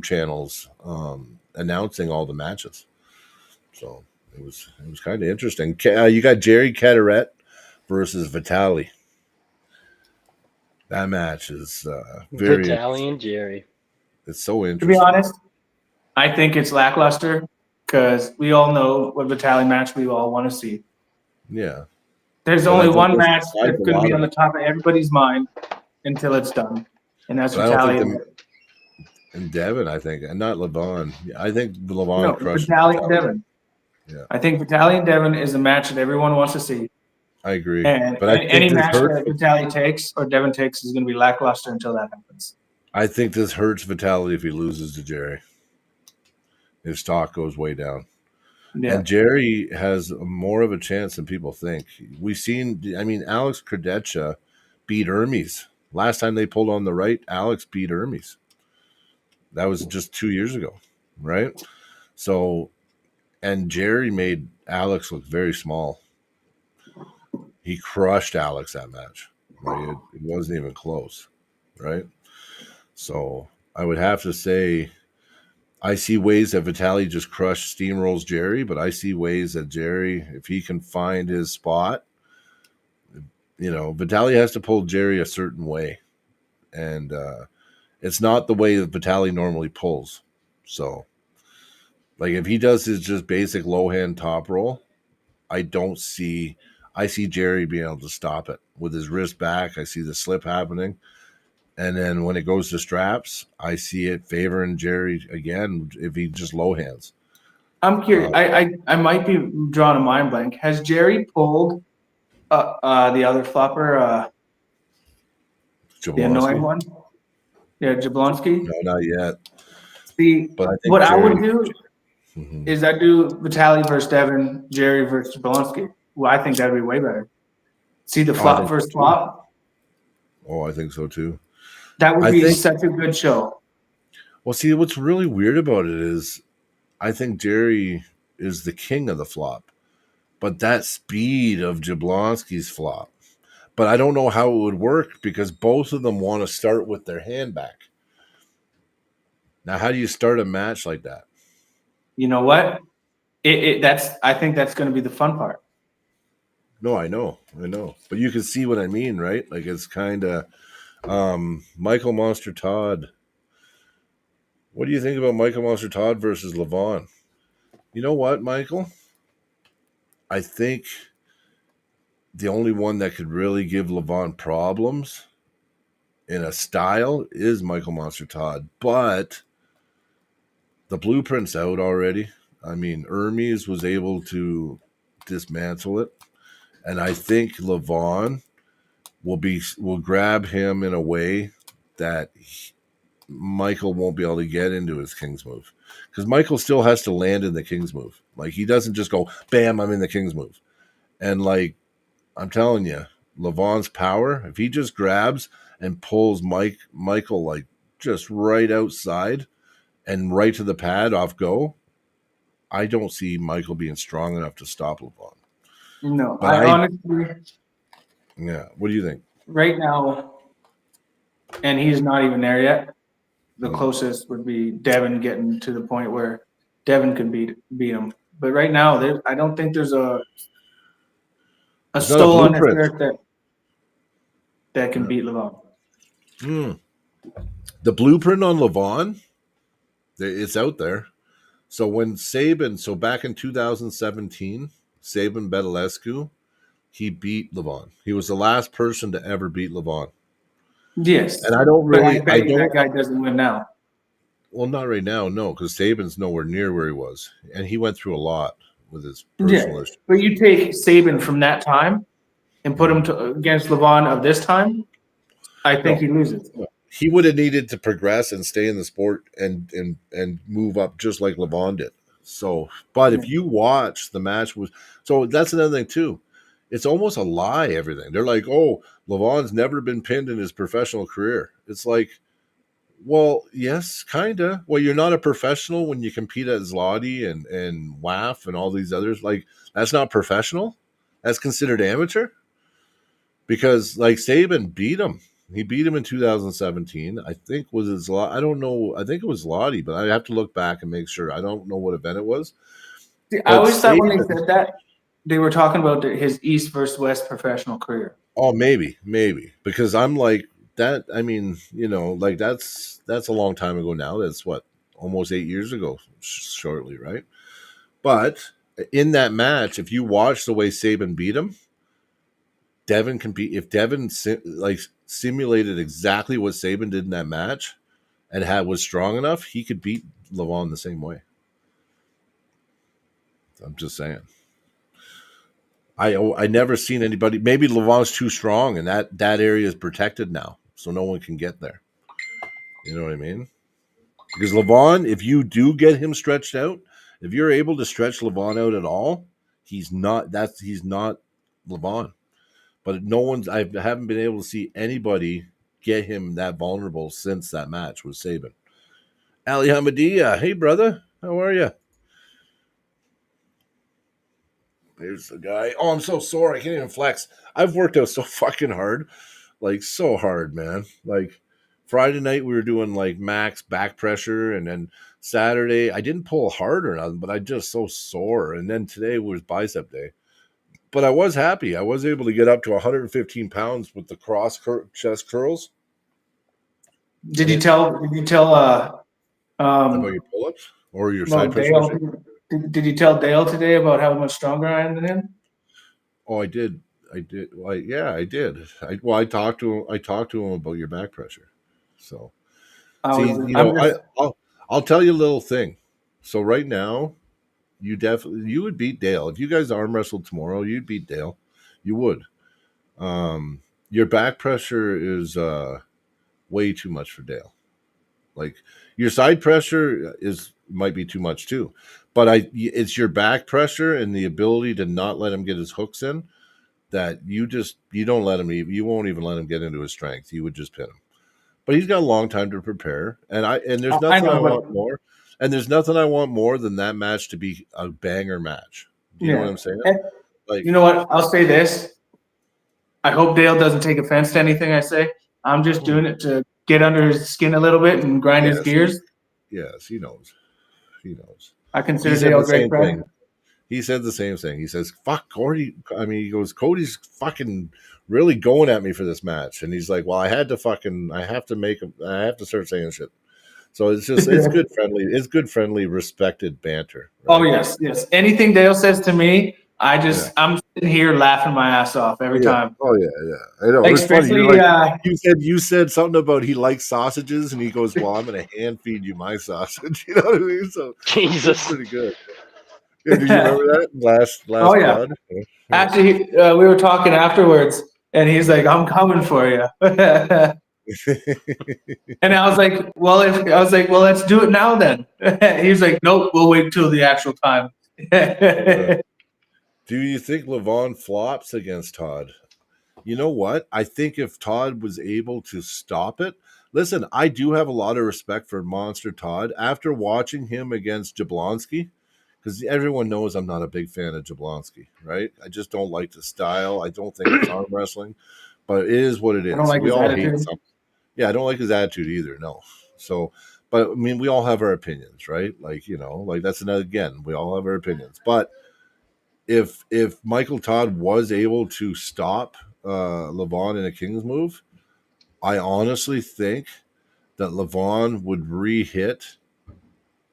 channels announcing all the matches. So it was kind of interesting. You got Jerry Cataret versus Vitali. That match is very Vitali and Jerry. It's so To be interesting. honest, I think it's lackluster because we all know what Vitaly match we all want to see. Yeah. There's But I only think one match besides that's a going to lot be of on the it. top of everybody's mind until it's done, and that's But I don't think Vitaly. and Devin, I think, and not Levon. Yeah, I think Levon No, crushes Vitaly and Vitaly. Devin. Yeah. I think Vitaly and Devin is a match that everyone wants to see. I agree. And But I any think this match hurts. that Vitaly takes or Devin takes is going to be lackluster until that happens. I think this hurts Vitaly if he loses to Jerry. His stock goes way down. Yeah. And Jerry has more of a chance than people think. We've seen, I mean, Alex Krdecha beat Hermes. Last time they pulled on the right, Alex beat Hermes. That was just 2 years ago, right? So, and Jerry made Alex look very small. He crushed Alex that match. Like it wasn't even close, right? So I would have to say I see ways that Vitaly just crushed steamrolls Jerry, but I see ways that Jerry, if he can find his spot, Vitaly has to pull Jerry a certain way, and it's not the way that Vitaly normally pulls. So, like if he does his just basic low hand top roll, I don't see. I see Jerry being able to stop it with his wrist back. I see the slip happening. And then when it goes to straps, I see it favoring Jerry again if he just low hands. I'm curious. I might be drawing a mind blank. Has Jerry pulled the other flopper, the annoying one? Yeah, Jablonski. No, not yet. See, But I think what I Jerry. would do is I do Vitaly versus Devin, Jerry versus Jablonski. Well, I think that'd be way better. See the flop versus flop. Oh, I think so too. That would be such a good show. Well, see, what's really weird about it is I think Jerry is the king of the flop, but that speed of Jablonski's flop. But I don't know how it would work because both of them want to start with their hand back. Now, how do you start a match like that? You know what? I think that's going to be the fun part. No, I know, but you can see what I mean, right? Like it's kind of Michael Monster Todd. What do you think about Michael Monster Todd versus Levon? You know what, Michael? I think the only one that could really give Levon problems in a style is Michael Monster Todd, but the blueprint's out already. I mean, Hermes was able to dismantle it, and I think Levon will grab him in a way that Michael won't be able to get into his king's move because Michael still has to land in the king's move. Like he doesn't just go, bam, I'm in the king's move. And like I'm telling you, Levon's power, if he just grabs and pulls Michael like just right outside and right to the pad off go, I don't see Michael being strong enough to stop Levon. No, but I honestly. Yeah. What do you think? Right now, and he's not even there yet. The closest would be Devin getting to the point where Devin could beat him. But right now, I don't think there's a soul on this earth that can beat Levon. The blueprint on Levon, it's out there. So when back in 2017, Sabin Bedulescu, he beat Levon. He was the last person to ever beat Levon. Yes. And I don't really. But that guy doesn't win now. Well, not right now, no, because Sabin's nowhere near where he was. And he went through a lot with his personal issues. But you take Sabin from that time and put him against Levon of this time, I think he loses. He would have needed to progress and stay in the sport and move up just like Levon did. So, but if you watch the match that's another thing too. It's almost a lie, everything. They're like, oh, Levon's never been pinned in his professional career. It's like, well, yes, kind of. Well, you're not a professional when you compete at Zloty and WAF and all these others. Like, that's not professional. That's considered amateur. Because, like, Sabin beat him. He beat him in 2017. I think I don't know. I think it was Zloty, but I have to look back and make sure. I don't know what event it was. See, I always thought when they said that, they were talking about his East versus West professional career. Oh, maybe. Because I'm like, that, I mean, like that's a long time ago now. That's what, almost 8 years ago, shortly, right? But in that match, if you watch the way Saban beat him, Devin can be. If Devin simulated exactly what Saban did in that match and was strong enough, he could beat Levon the same way. I'm just saying. I never seen anybody. Maybe Levon's too strong, and that area is protected now, so no one can get there. You know what I mean? Because Levon, if you do get him stretched out, if you're able to stretch Levon out at all, he's not Levon. But I haven't been able to see anybody get him that vulnerable since that match with Saban. Ali Hamadia, hey brother, how are you? There's the guy. Oh, I'm so sore. I can't even flex. I've worked out so fucking hard. Like, so hard, man. Like, Friday night we were doing, like, max back pressure. And then Saturday, I didn't pull hard or nothing, but I just so sore. And then today was bicep day. But I was happy. I was able to get up to 115 pounds with the chest curls. Did you tell about your pull-ups or your side press? Did you tell Dale today about how much stronger I am than him? Oh, I did. Well, yeah, I did. I talked to him. I talked to him about your back pressure. So, I'll tell you a little thing. So right now, you would beat Dale if you guys arm wrestled tomorrow. You'd beat Dale. You would. Your back pressure is way too much for Dale. Like, your side pressure might be too much too, but it's your back pressure and the ability to not let him get his hooks in that you don't let him. You won't even let him get into his strength. You would just pin him. But he's got a long time to prepare, and there's nothing I want more. And there's nothing I want more than that match to be a banger match. Do you know what I'm saying? Like, you know what? I'll say this. I hope Dale doesn't take offense to anything I say. I'm just doing it to get under his skin a little bit and grind his gears. Yes, he knows. He knows. I consider Dale a great friend. He said the same thing. He says, fuck, Cody. I mean, he goes, Cody's fucking really going at me for this match. And he's like, well, I have to start saying shit. So it's just, it's good, friendly, respected banter. Right? Oh, yes. Anything Dale says to me, I'm sitting here laughing my ass off every time. Oh, yeah. I know. Like, especially, you said something about he likes sausages, and he goes, well, I'm going to hand feed you my sausage. You know what I mean? So Jesus. Pretty good. Yeah, do you remember that last Oh, yeah. Pod? Actually, we were talking afterwards, and he's like, I'm coming for you. And I was like, well, let's do it now then. He's like, nope, we'll wait until the actual time. Do you think Levon flops against Todd? You know what? I think if Todd was able to stop it, listen, I do have a lot of respect for Monster Todd. After watching him against Jablonski, because everyone knows I'm not a big fan of Jablonski, right? I just don't like the style. I don't think it's arm wrestling, but it is what it is. I don't like his attitude. Yeah, I don't like his attitude either, no. So, but I mean, we all have our opinions, right? Like, that's another, again, we all have our opinions. But if Michael Todd was able to stop Levon in a King's move, I honestly think that Levon would re-hit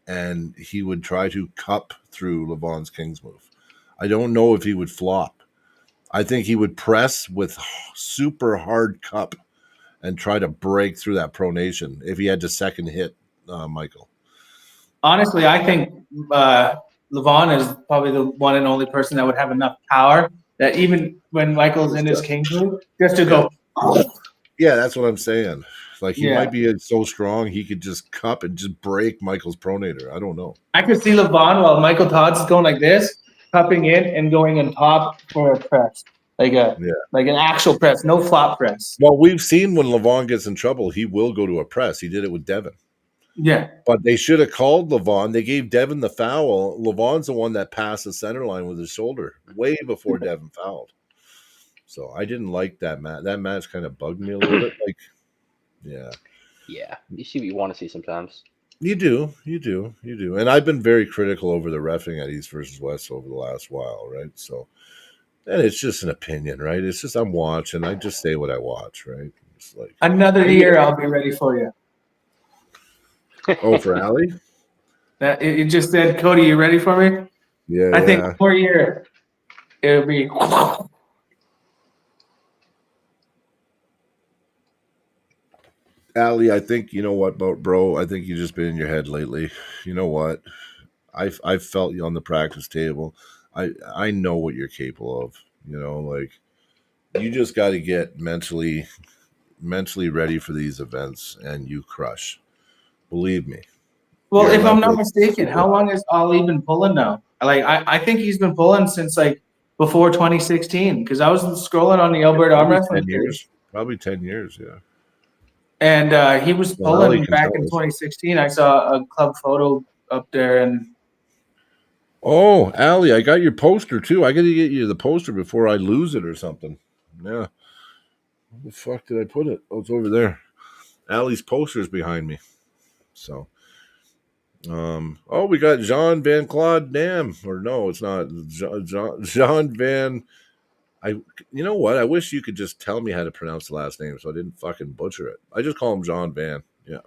and he would try to cup through Levon's King's move. I don't know if he would flop. I think he would press with super hard cup and try to break through that pronation if he had to second hit Michael. Honestly, I think Levon is probably the one and only person that would have enough power that even when Michael's in his King's move, just to go. Yeah, that's what I'm saying. Like, he might be so strong he could just cup and just break Michael's pronator. I don't know. I could see Levon while Michael Todd's going like this, cupping in and going on top for a press. Like an actual press, no flop press. Well, we've seen when Levon gets in trouble, he will go to a press. He did it with Devin. Yeah. But they should have called Levon. They gave Devin the foul. Levon's the one that passed the center line with his shoulder way before Devin fouled. So I didn't like that match. That match kind of bugged me a little bit. Like, yeah. Yeah. You see what you want to see sometimes. You do. And I've been very critical over the reffing at East versus West over the last while, right? So, and it's just an opinion, right? It's just I'm watching. I just say what I watch, right? It's like another year, I'll be ready for you. Oh, for Ali? You just said, Cody, you ready for me? Yeah, I think yeah. 1 more year, it'll be. Allie, I think you know what, bro. I think you just been in your head lately. You know what? I've felt you on the practice table. I know what you're capable of. You know, like you just got to get mentally ready for these events, and you crush. Believe me, Well, your if I'm not level. mistaken, how long has Ollie been pulling now? Like, I think he's been pulling since like before 2016 because I was scrolling on the Alberta Arm Probably Wrestling 10 years. page Probably 10 years. Yeah. and he was Well, Allie pulling can back tell in us. 2016. I saw a club photo up there and Oh, Allie, I got your poster too. I got to get you the poster before I lose it or something. Yeah. Where the fuck did I put it? Oh, it's over there. Allie's poster's behind me. So, we got Jean Van Claude Dam, or no, it's not Jean Van. I, you know what? I wish you could just tell me how to pronounce the last name, so I didn't fucking butcher it. I just call him Jean Van. Yeah.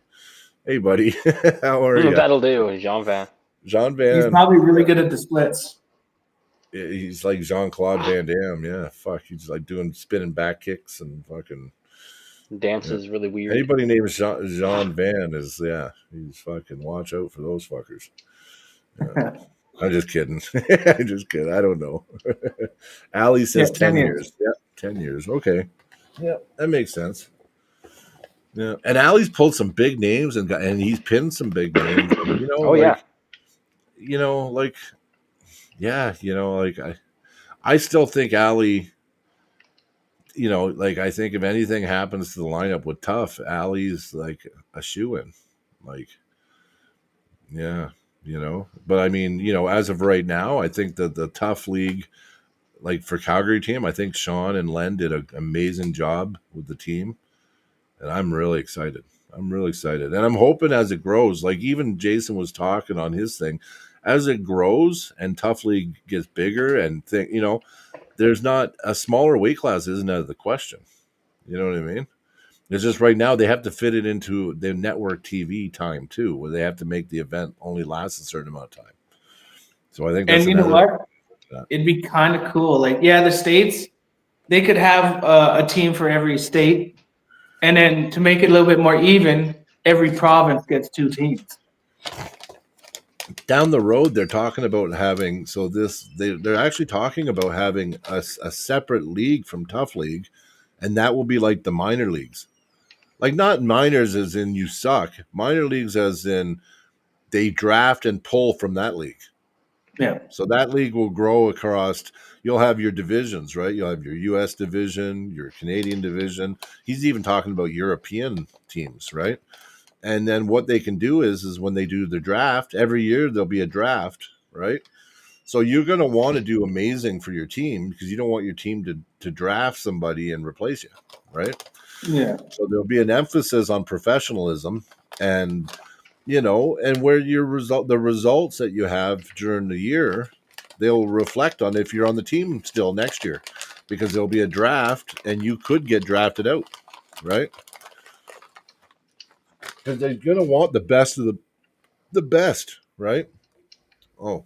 Hey, buddy, how are you? That'll do, Jean Van. Jean he's Van. probably really good at the splits. He's like Jean Claude Van Damme. Yeah, fuck. He's like doing spinning back kicks and fucking. Dance Yeah. is really weird. Anybody named Jean Van is, yeah, he's fucking watch out for those fuckers. Yeah. I'm just kidding. I'm just kidding. I don't know. Allie Yeah, says 10 10 years. years. Yeah, 10 years. Okay. Yeah, that makes sense. Yeah. And Allie's pulled some big names and he's pinned some big names. And, Oh yeah. like, yeah, like I still think Allie, like I think if anything happens to the lineup with Tough, Allie's like a shoe in. Like, yeah, But I mean, as of right now, I think that the Tough League, like for Calgary team, I think Sean and Len did an amazing job with the team. And I'm really excited. I'm really excited. And I'm hoping as it grows, like even Jason was talking on his thing, as it grows and Tough League gets bigger and there's not a smaller weight class isn't out of the question. You know what I mean? It's just right now they have to fit it into their network TV time too, where they have to make the event only last a certain amount of time. So I think that's And you know another. what? It'd be kind of cool. Like, yeah, the states, they could have a team for every state. And then to make it a little bit more even, every province gets 2 teams. Down the road, they're talking about having they're actually talking about having a separate league from Tough League, and that will be like the minor leagues, like not minors as in you suck, minor leagues as in they draft and pull from that league. Yeah. So that league will grow across. You'll have your divisions, right? You'll have your U.S. division, your Canadian division. He's even talking about European teams, right? And then what they can do is when they do the draft, every year there'll be a draft, right? So you're going to want to do amazing for your team because you don't want your team to draft somebody and replace you, right? Yeah. So there'll be an emphasis on professionalism and and where the results that you have during the year, they'll reflect on if you're on the team still next year because there'll be a draft and you could get drafted out, right? Because they're going to want the best of the best, right? Oh,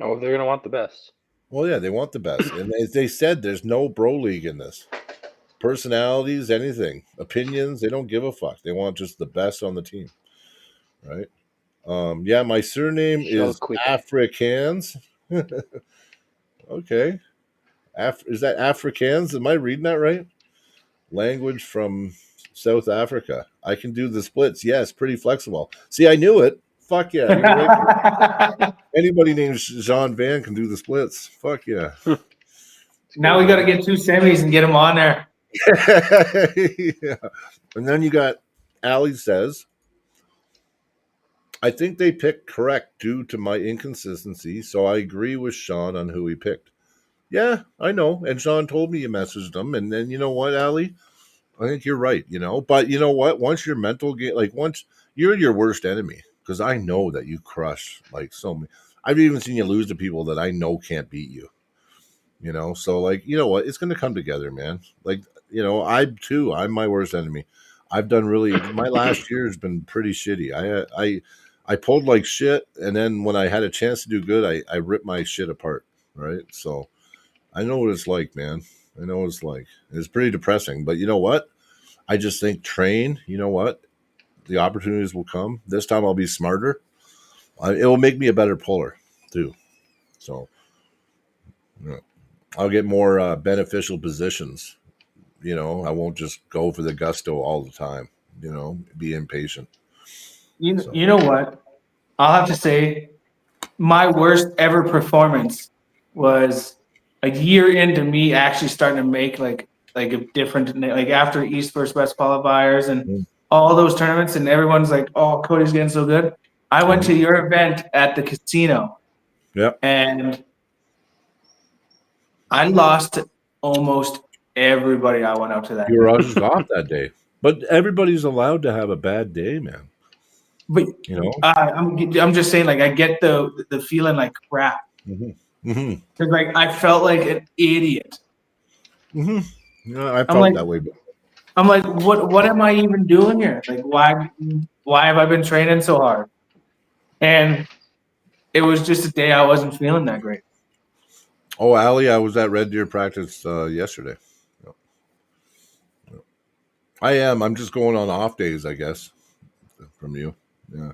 Oh, they're gonna want the best. well, yeah, they want the best. And as they said, there's no bro league in this. Personalities, anything, opinions, they don't give a fuck. They want just the best on the team, right? Yeah, my surname Shell is quick. Afrikaans. Okay. Is that Afrikaans? Am I reading that right? Language from South Africa. I can do the splits. Yes, pretty flexible. See, I knew it. Fuck yeah, you're right. Anybody named Jean Van can do the splits. Fuck yeah. Now we got to get 2 semis and get them on there. Yeah. And then you got Ali says, I think they picked correct due to my inconsistency, so I agree with Sean on who he picked. Yeah, I know. And Sean told me you messaged him. And then you know what, Ali? I think you're right, But you know what? Once your mental once you're your worst enemy, because I know that you crush like so many. I've even seen you lose to people that I know can't beat you. So like, you know what? It's gonna come together, man. Like, I'm my worst enemy. I've done really my last year has been pretty shitty. I pulled like shit, and then when I had a chance to do good, I ripped my shit apart. Right, so I know what it's like, man. I know what it's like. It's pretty depressing, but you know what? I just think train. You know what? The opportunities will come. This time I'll be smarter. It will make me a better puller too. So you know, I'll get more beneficial positions. I won't just go for the gusto all the time. Be impatient. So You know what? I'll have to say my worst ever performance was a year into me actually starting to make like a different, like after East versus West qualifiers and all those tournaments, and everyone's like, "Oh, Cody's getting so good." I went to your event at the casino, yeah, and I lost almost everybody I went out to that you were day. just off that day, but everybody's allowed to have a bad day, man. But You know. I'm just saying, like I get the feeling like crap. Mm-hmm. Mm-hmm. Cause like I felt like an idiot. Mm-hmm. Yeah, I I'm felt like, that way. what am I even doing here? Like, why have I been training so hard? And it was just a day I wasn't feeling that great. Oh, Allie, I was at Red Deer practice yesterday. I am. I'm just going on off days, I guess, from you. Yeah.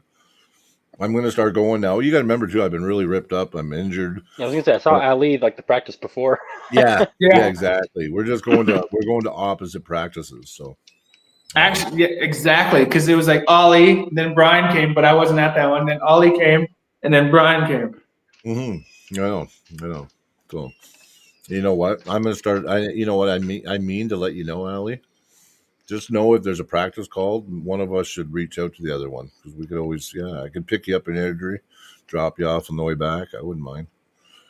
I'm going to start going now. You got to remember, too, I've been really ripped up. I'm injured. I was gonna say I saw Ali like the practice before. Yeah. Yeah. Yeah, exactly. We're going to opposite practices. So Actually, yeah, exactly. Because it was like Ollie, then Brian came, but I wasn't at that one. Then Ollie came, and then Brian came. I know. So you know what? I'm going to start. You know what I mean? I mean to let you know, Allie. Just know if there's a practice called, one of us should reach out to the other one because we could always, I could pick you up in Airdrie, drop you off on the way back. I wouldn't mind.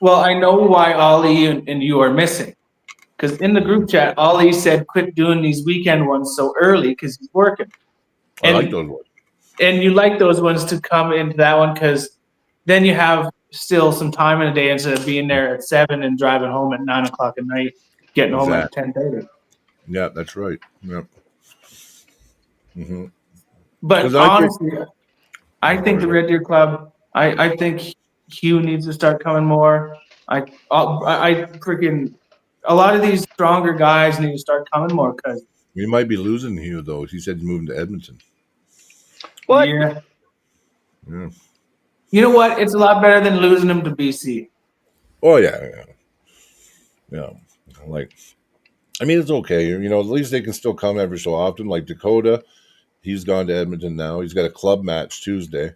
Well, I know why Ollie and you are missing. Because in the group chat, Ollie said, "Quit doing these weekend ones so early because he's working." I like And those ones. and you like those ones to come into that one because then you have still some time in a day instead of being there at 7 and driving home at 9 o'clock at night, getting home at Exactly. 10:30. Yeah, that's right. Yep. Mm-hmm. But honestly, I think the Sorry, Red Deer Club. I think Hugh needs to start coming more. I freaking a lot of these stronger guys need to start coming more because we might be losing Hugh though. He said he's moving to Edmonton. What? yeah, Yeah. you know what? It's a lot better than losing him to BC. Oh yeah. Like, I mean, it's okay. At least they can still come every so often. Like Dakota, he's gone to Edmonton now. He's got a club match Tuesday.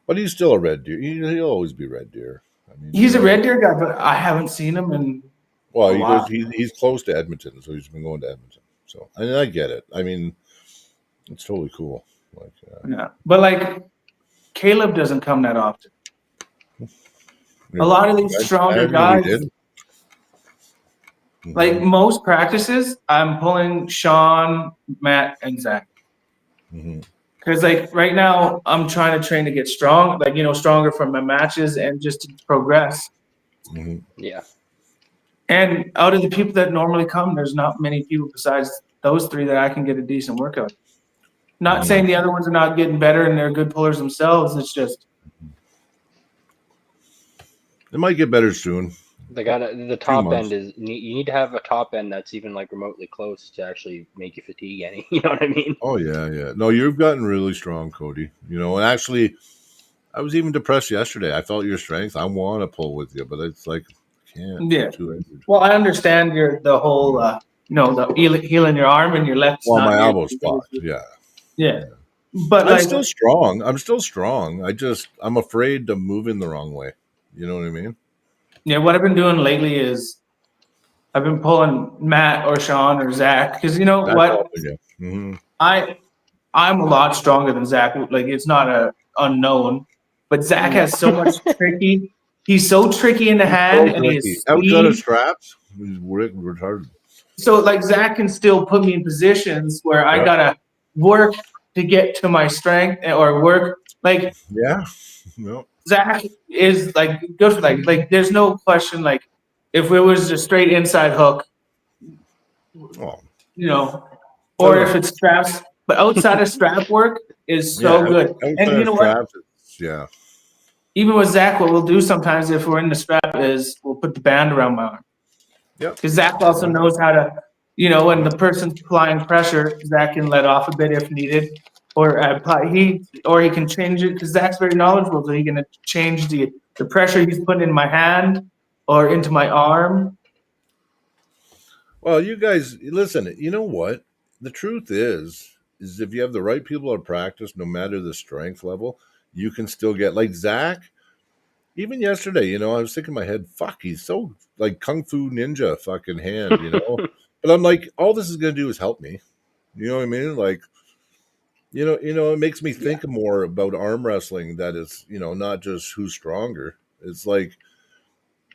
But he's still a Red Deer. He'll always be Red Deer. I mean, He's a Red Deer guy, but I haven't seen him in well, a he goes. while. He's close to Edmonton, so he's been going to Edmonton. So, and I get it. I mean, it's totally cool. Like, Yeah, but like Caleb doesn't come that often. a lot of these stronger guys, like most practices, I'm pulling Sean, Matt, and Zach. Because like right now, I'm trying to train to get strong, like stronger from my matches and just to progress. Yeah. And out of the people that normally come, there's not many people besides those three that I can get a decent workout. Not saying the other ones are not getting better and they're good pullers themselves. It's just it might get better soon. The top end is you need to have a top end that's even like remotely close to actually make you fatigue any. You know what I mean? Oh yeah. No, you've gotten really strong, Cody. And actually, I was even depressed yesterday. I felt your strength. I want to pull with you, but it's like I can't. yeah. I'm too injured. Well, I understand the whole the healing your arm and your left. Well, my elbow spot. Yeah. But I'm still strong. I'm afraid to move in the wrong way. You know what I mean? Yeah, what I've been doing lately is I've been pulling Matt or Sean or Zach because I'm a lot stronger than Zach. Like it's not a unknown, but Zach has so much tricky. He's so tricky in the hand and his outside of speed. straps, he's retarded. So like Zach can still put me in positions where I gotta work to get to my strength or work like Zach is like good for like there's no question like if it was a straight inside hook, or if it's straps, but outside of strap work is so good. And you know what? Yeah. Even with Zach, what we'll do sometimes if we're in the scrap is we'll put the band around my arm. Yep. Because Zach also knows how to, when the person's applying pressure, Zach can let off a bit if needed, or he can change it because Zach's very knowledgeable, so he can change the pressure he's putting in my hand or into my arm. Well, you guys, listen. You know what? The truth is if you have the right people to practice, no matter the strength level, you can still get like Zach. Even yesterday, I was thinking in my head, fuck, he's so like Kung Fu Ninja fucking hand, But I'm like, all this is going to do is help me. You know what I mean? Like, it makes me think more about arm wrestling that is, not just who's stronger. It's like,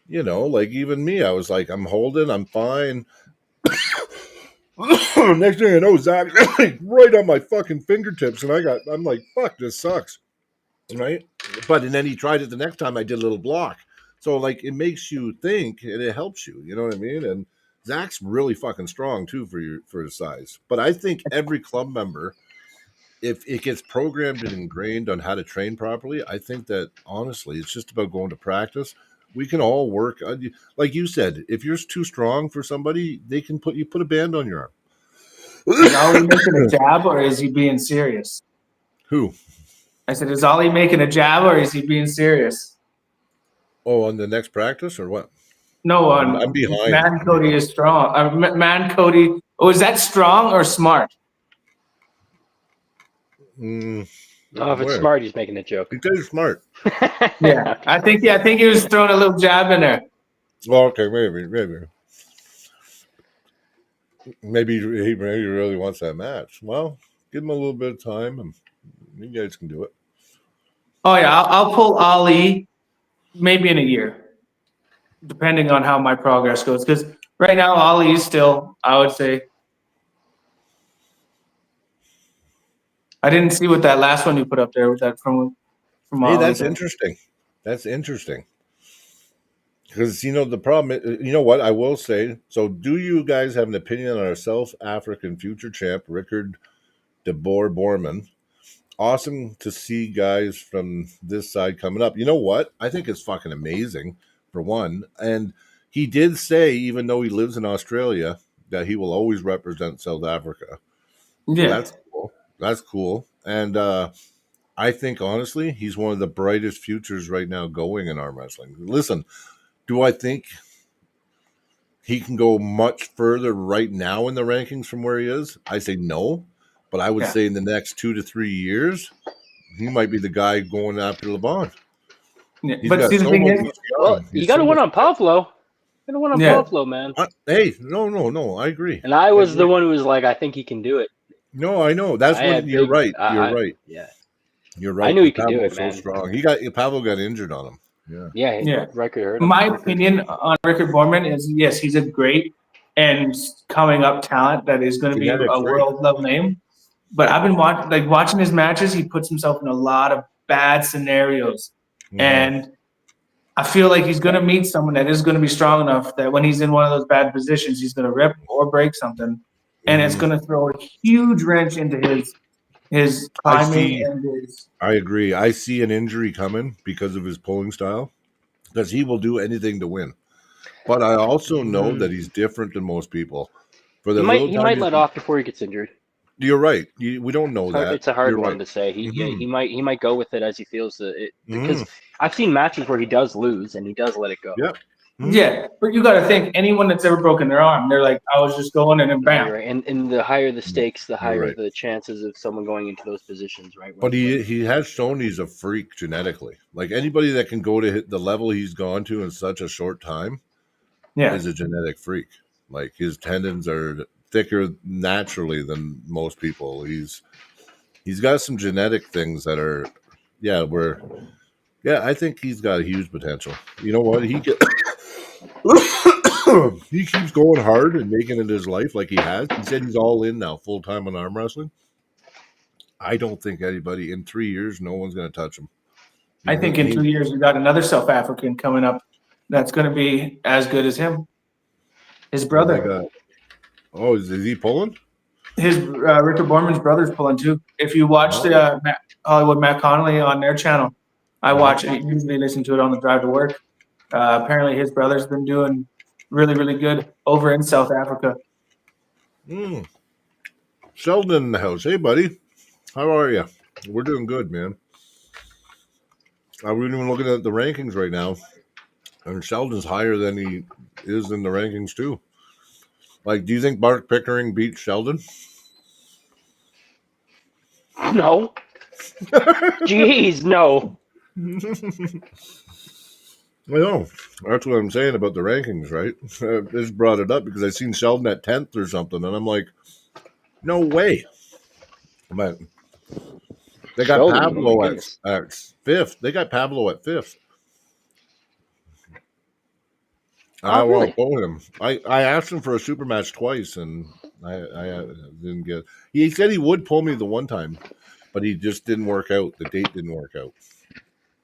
like even me, I was like, I'm holding, I'm fine. Next thing I know, Zach right on my fucking fingertips, and I'm like, fuck, this sucks. Right? But and then he tried it the next time I did a little block. So like it makes you think and it helps you, you know what I mean? And Zach's really fucking strong too for his size. But I think every club member, if it gets programmed and ingrained on how to train properly, I think that honestly it's just about going to practice. We can all work like you said, if you're too strong for somebody, they can put a band on your arm. Is Ollie making a jab or is he being serious? Who? I said, is Ollie making a jab or is he being serious? Oh, on the next practice or what? No, I'm behind. Man Cody is strong. Man Cody, is that strong or smart? If it's smart, he's making a joke. He's smart. Yeah, I think he was throwing a little jab in there. Well, okay, maybe he really wants that match. Well, give him a little bit of time, and you guys can do it. Oh yeah, I'll pull Ali maybe in a year, depending on how my progress goes. Because right now Ali is still, I would say. I didn't see what that last one you put up there was that from Hey, Ali. that's interesting. That's interesting. Because the problem, you know what I will say. So, do you guys have an opinion on our South African future champ, Richard de Boer Borman? Awesome to see guys from this side coming up. You know what? I think it's fucking amazing, for one. And he did say, even though he lives in Australia, that he will always represent South Africa. So that's cool. That's cool. And I think, honestly, he's one of the brightest futures right now going in arm wrestling. Listen, do I think he can go much further right now in the rankings from where he is? I say no. But I would say in the next 2 to 3 years, he might be the guy going after LeBron. Yeah. But see, the thing is, you got to win on Pavlo. You got to win on Pavlo, man. Hey, no, I agree. And I was the one who was like, I think he can do it. No, I know. That's when you're right. You're right. Yeah. You're right. I knew he could Pavlo do it, was man. so strong. Pavlo got injured on him. Yeah. Record hurt him. My opinion on Richard Borman is yes, he's a great and coming up talent that is going to be a world level name. But I've been watching his matches. He puts himself in a lot of bad scenarios, and I feel like he's going to meet someone that is going to be strong enough that when he's in one of those bad positions, he's going to rip or break something, and it's going to throw a huge wrench into his timing and his. I agree. I see an injury coming because of his pulling style, because he will do anything to win. But I also know that he's different than most people. He might let off before he gets injured. You're right. We don't know that. It's a hard one to say. He might go with it as he feels it. Because I've seen matches where he does lose and he does let it go. Yeah. Yeah, but you got to think anyone that's ever broken their arm, they're like, I was just going and then bam. Right. And the higher the stakes, the higher the chances of someone going into those positions, right? But he has shown he's a freak genetically. Like anybody that can go to hit the level he's gone to in such a short time is a genetic freak. Like his tendons are thicker naturally than most people. He's got some genetic things that are I think he's got a huge potential. You know what? He keeps going hard and making it his life like he has. He said he's all in now, full time on arm wrestling. I don't think anybody in 3 years, no one's going to touch him. I think in 2 years we got another South African coming up that's going to be as good as him. His brother. Oh, is he pulling? His Richard Borman's brother's pulling too. If you watch the Hollywood Matt Connolly on their channel, I watch it, usually listen to it on the drive to work. Apparently, his brother's been doing really, really good over in South Africa. Sheldon in the house. Hey, buddy. How are you? We're doing good, man. We're even looking at the rankings right now, and Sheldon's higher than he is in the rankings too. Like, do you think Mark Pickering beats Sheldon? No. Jeez, no. I know. That's what I'm saying about the rankings, right? I just brought it up because I seen Sheldon at 10th or something, and I'm like, no way. But they got Sheldon, oh my Pablo at goodness. 5th. They got Pablo at 5th. I Oh, want to really? pull him. I asked him for a super match twice, and I didn't get. He said he would pull me the one time, but he just didn't work out. The date didn't work out.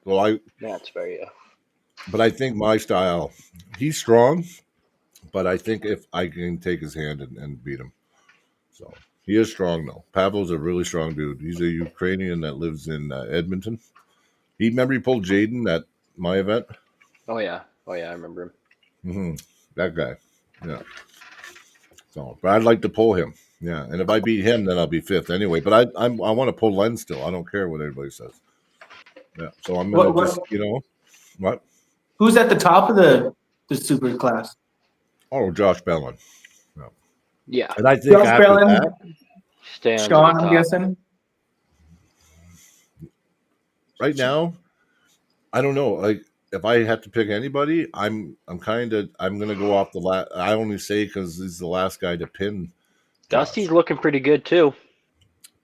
Well, That's very. but I think my style. He's strong, but I think if I can take his hand and beat him, so he is strong though. Pavlo's a really strong dude. He's a Ukrainian that lives in Edmonton. Remember he pulled Jaden at my event. Oh yeah, I remember him. Mm-hmm. That guy. Yeah. So, but I'd like to pull him. Yeah, and if I beat him, then I'll be 5th anyway. But I want to pull Len still. I don't care what anybody says. Yeah. So I'm gonna just what? Who's at the top of the super class? Oh, Josh Bellin. Yeah. Yeah. And I think Josh after Bellin, that, Stands Sean, at the I'm top. guessing. right now, I don't know. Like if I had to pick anybody, I'm gonna go off the last. I only say because he's the last guy to pin Josh. Dusty's looking pretty good too.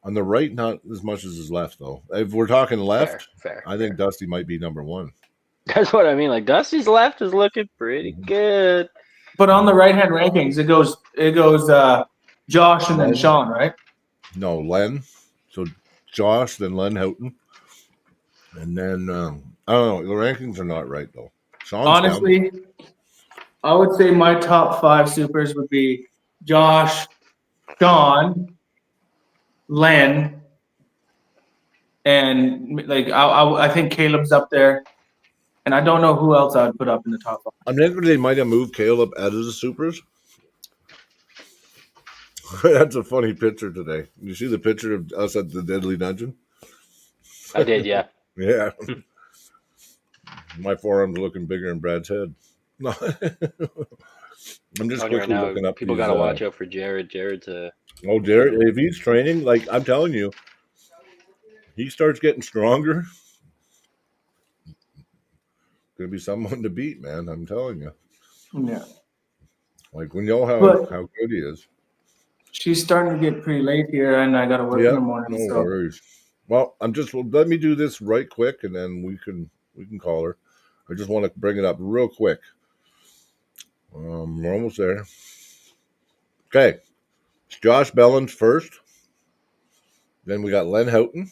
On the right, not as much as his left though. If we're talking left, Fair. I think Dusty might be number 1. That's what I mean. Like Dusty's left is looking pretty good. But on the right hand rankings, it goes Josh and then Sean, right? No, Len. So Josh, then Len Houghton. And then, I don't know. The rankings are not right, though. Sean's Honestly, down. I would say my top 5 supers would be Josh, Sean, Len, and like I think Caleb's up there. And I don't know who else I'd put up in the top 5. I'm thinking they might have moved Caleb out of the supers. That's a funny picture today. You see the picture of us at the Deadly Dungeon? I did, yeah. Yeah. My forearm's looking bigger than Brad's head. No. I'm just quickly right now, looking up. People got to watch out for Jared. Jared's a. Oh, Jared, if he's training, like I'm telling you, he starts getting stronger. Gonna be someone to beat, man. I'm telling you. Yeah. Like when you know how good he is. She's starting to get pretty late here, and I got to work in the morning. No so. worries. Well, let me do this right quick, and then we can call her. I just want to bring it up real quick. We're almost there. Okay, it's Josh Bellin's first. Then we got Len Houghton.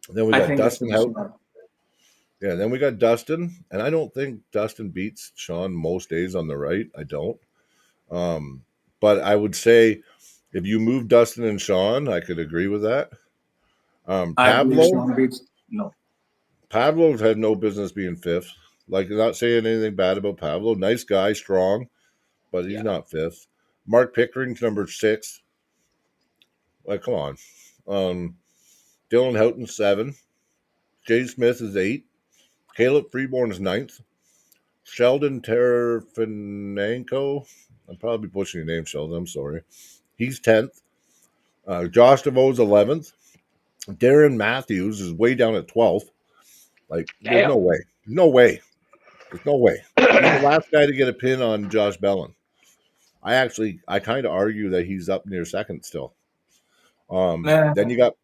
Then we got Dustin Houghton. Yeah, then we got Dustin, and I don't think Dustin beats Sean most days on the right. I don't. But I would say if you move Dustin and Sean, I could agree with that. Pavlo's had no business being 5th. Like, not saying anything bad about Pavlo. Nice guy, strong, but he's not 5th. Mark Pickering's number 6. Like, come on. Dylan Houghton 7. Jay Smith is 8. Caleb Freeborn is 9th. Sheldon Tarafinenko. I'm probably pushing your name, Sheldon. I'm sorry. He's 10th. Josh DeVoe's 11th. Darren Matthews is way down at 12th. Like, there's no way. No way. There's no way. He's the last guy to get a pin on Josh Bellin. I kind of argue that he's up near 2nd still. Then you got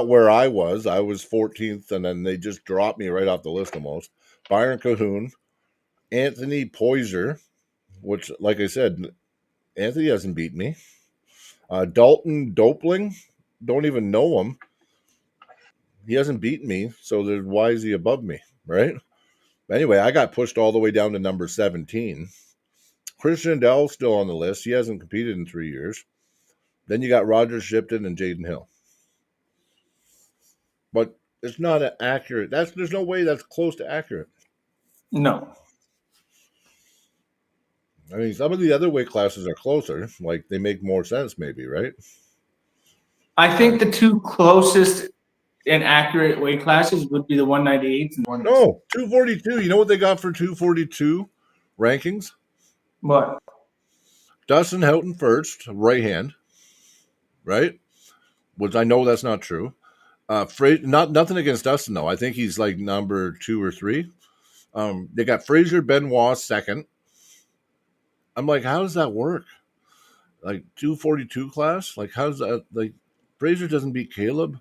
where I was. I was 14th, and then they just dropped me right off the list almost. Byron Cahoon, Anthony Poyser, which, like I said, Anthony hasn't beaten me. Dalton Dopling, don't even know him. He hasn't beaten me, so why is he above me, right? Anyway, I got pushed all the way down to number 17. Christian Dell's still on the list. He hasn't competed in 3 years. Then you got Roger Shipton and Jaden Hill. But It's not accurate. There's no way that's close to accurate. No. I mean, some of the other weight classes are closer. Like they make more sense, maybe, right? I think the two closest and accurate weight classes would be the 198s and 1s. No, 242. You know what they got for 242 rankings? What? Dustin Houghton first, right hand, right? Which I know that's not true. Nothing against Dustin though. I think he's like number 2 or 3. They got Fraser Benoit second. I'm like, how does that work? Like 242 class? Like how's that? Like Fraser doesn't beat Caleb.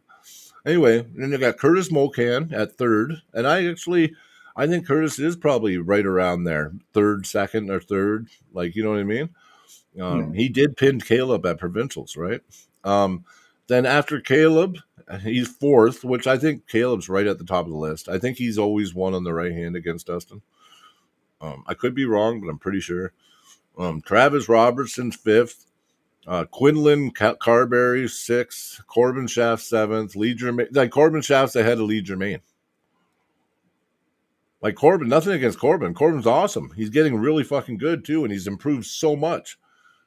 Anyway, then they got Curtis Mocan at third, and I think Curtis is probably right around there, third, second, or third. Like you know what I mean? He did pin Caleb at provincials, right? Then after Caleb, he's fourth, which I think Caleb's right at the top of the list. I think he's always won on the right hand against Dustin. I could be wrong, but I'm pretty sure. Travis Robertson's fifth. Quinlan Carberry sixth. Corbin Shaft seventh. Lee Germain. Like Corbin Shaft's ahead of Lee Germain. Like Corbin, nothing against Corbin. Corbin's awesome. He's getting really fucking good too, and he's improved so much.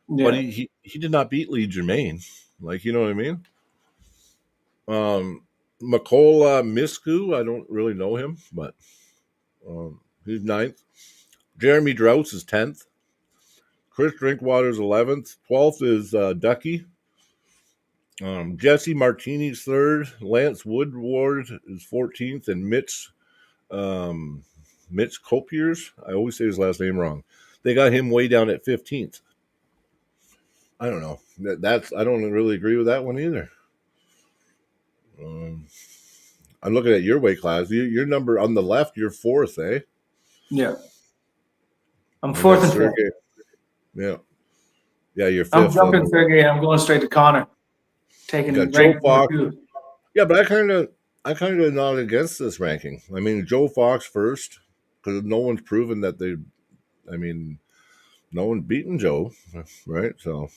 Yeah. But he did not beat Lee Germain. Like, you know what I mean? Makola Misku, I don't really know him, but he's ninth. Jeremy Droughts is 10th. Chris Drinkwater's 11th. 12th is Ducky. Jesse Martini's 3rd. Lance Woodward is 14th. And Mitch Copiers, I always say his last name wrong. They got him way down at 15th. I don't know. I don't really agree with that one either. I'm looking at your weight class. Your number on the left, you're 4th, eh? Yeah. I'm 4th and 5th. Yeah. Yeah, you're 5th. I'm jumping Sergey. I'm going straight to Connor. Taking Joe Fox. Yeah, but I kind of not against this ranking. I mean, Joe Fox first, because no one's proven that no one's beaten Joe, right? So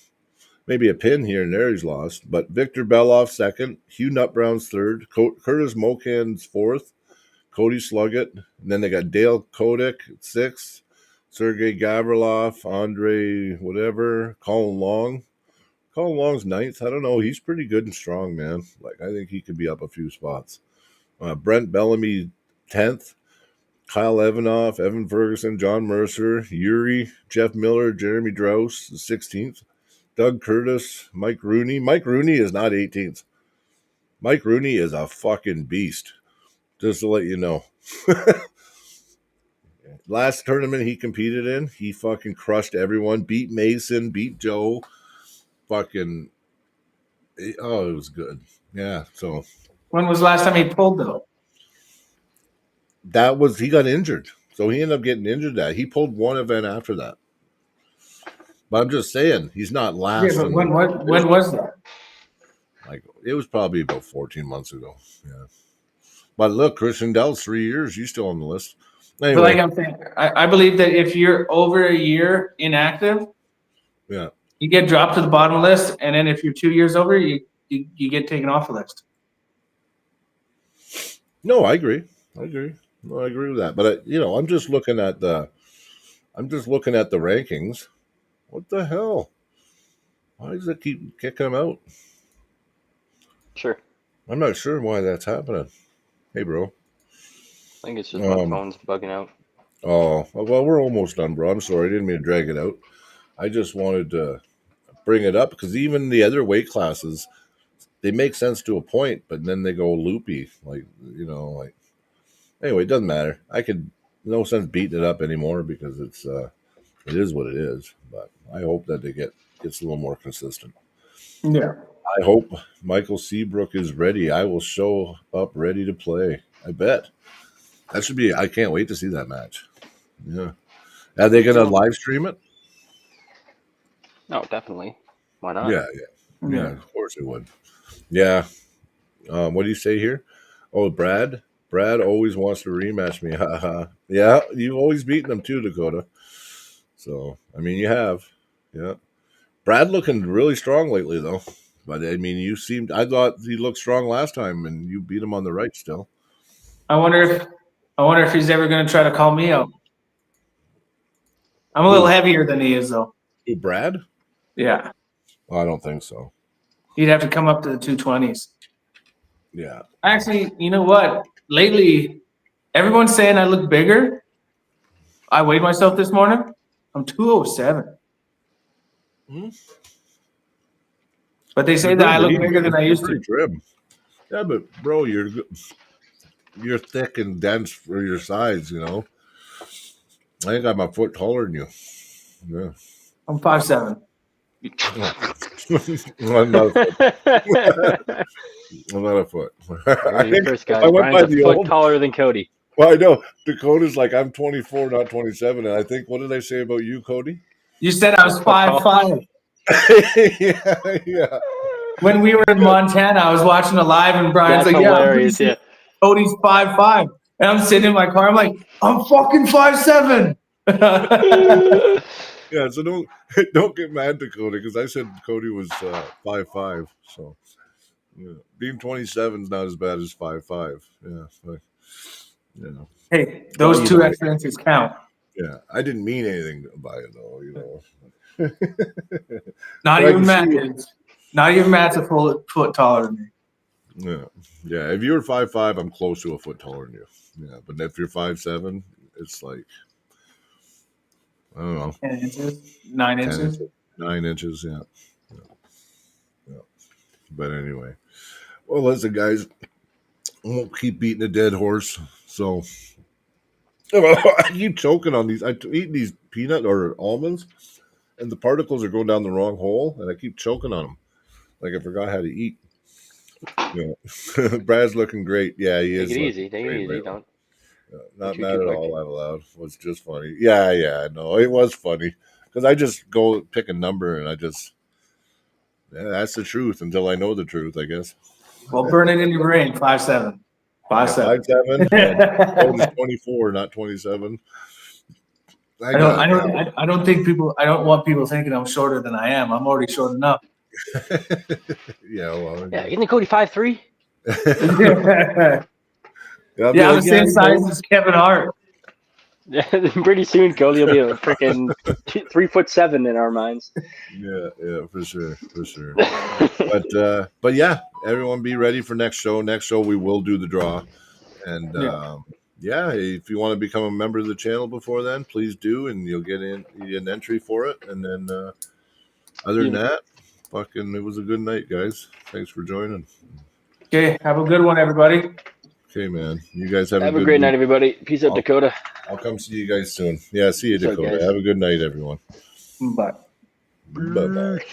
maybe a pin here and there he's lost. But Victor Beloff second, Hugh Nutbrown's third, Curtis Mocan's 4th, Cody Sluggett, and then they got Dale Kodak 6th, Sergey Gavrilov, Andre whatever, Colin Long. Colin Long's 9th. I don't know. He's pretty good and strong, man. Like I think he could be up a few spots. Brent Bellamy 10th. Kyle Evanoff, Evan Ferguson, John Mercer, Yuri, Jeff Miller, Jeremy Drouse, 16th. Doug Curtis, Mike Rooney. Mike Rooney is not 18th. Mike Rooney is a fucking beast. Just to let you know. Last tournament he competed in, he fucking crushed everyone. Beat Mason, beat Joe. Fucking, it was good. Yeah, so. When was the last time he pulled, though? He got injured. So he ended up getting injured that. He pulled one event after that. But I'm just saying, he's not last. Yeah, but when was that? Like, it was probably about 14 months ago. Yeah. But look, Christian Dell's 3 years. He's still on the list. Anyway. But like I'm saying, I believe that if you're over a year inactive, yeah, you get dropped to the bottom list. And then if you're 2 years over, you get taken off the list. No, I agree. No, I agree with that. But I'm just looking at the rankings. What the hell? Why does it keep kicking them out? Sure. I'm not sure why that's happening. Hey, bro. I think it's just my phone's bugging out. Oh, well, we're almost done, bro. I'm sorry. I didn't mean to drag it out. I just wanted to bring it up because even the other weight classes, they make sense to a point, but then they go loopy. Anyway, it doesn't matter. No sense beating it up anymore because it is what it is. But I hope that gets a little more consistent. Yeah. I hope Michael Seabrook is ready. I will show up ready to play. I bet. That should be. I can't wait to see that match. Yeah. Are they going to live stream it? No, definitely. Why not? Yeah. Of course it would. Yeah. What do you say here? Oh, Brad. Brad always wants to rematch me. Yeah, you've always beaten him too, Dakota. So, I mean, you have. Yeah. Brad looking really strong lately, though. But I mean, I thought he looked strong last time, and you beat him on the right still. I wonder if he's ever going to try to call me out. I'm a little heavier than he is, though. Who, Brad? Yeah. I don't think so. He'd have to come up to the 220s. Yeah. Actually, you know what? Lately, everyone's saying I look bigger. I weighed myself this morning. I'm 207. But they say that I look bigger than I used to. Trim. Yeah, but bro, you're thick and dense for your size, you know. I think I'm a foot taller than you. Yeah. I'm 5'7". I'm not a foot. I'm not a foot. First guy, Brian's a foot taller than Cody. Well, I know. Dakota's like, I'm 24, not 27. And I think, what did I say about you, Cody? You said I was 5'5". Yeah. When we were in Montana, I was watching a live, and Brian's That's like, hilarious, yeah, Cody's 5'5". And I'm sitting in my car, I'm like, I'm fucking 5'7". Yeah, so don't get mad to Cody, because I said Cody was 5'5". So yeah, being 27 is not as bad as 5'5". Yeah, but, you know. Hey, those two excellencies count. Yeah, I didn't mean anything by it though, you know. Not even Matt's a foot taller than me. Yeah. If you're 5'5", I'm close to a foot taller than you. Yeah, but if you're 5'7", it's like, I don't know, 10 inches, 9 inches. 9 inches. Yeah. But anyway, well, listen, guys, I won't keep beating a dead horse. So I keep choking on these. I eat these peanut or almonds, and the particles are going down the wrong hole, and I keep choking on them. Like I forgot how to eat. Yeah. Brad's looking great. Yeah, he is. Take it easy. Take it easy. Don't. Not mad at all out loud. It was just funny. Yeah, I know. It was funny. Because I just go pick a number and that's the truth until I know the truth, I guess. Well, burn it in your brain. 5'7". 5'7". 5'7". It's 24, not 27. I don't think people. I don't want people thinking I'm shorter than I am. I'm already short enough. Yeah, well. Yeah, isn't Cody 5'3"? Yeah, I'm the same size as Kevin Hart. Yeah, pretty soon Cody will be a freaking 3'7" in our minds. Yeah, for sure. But yeah, everyone be ready for next show. Next show we will do the draw, and if you want to become a member of the channel before then, please do, and you'll get an entry for it. And then other than that, it was a good night, guys. Thanks for joining. Okay, have a good one, everybody. Okay, man. You guys have a great night, everybody. Peace out, Dakota. I'll come see you guys soon. Yeah, see you, Dakota. Have a good night, everyone. Bye. Bye-bye.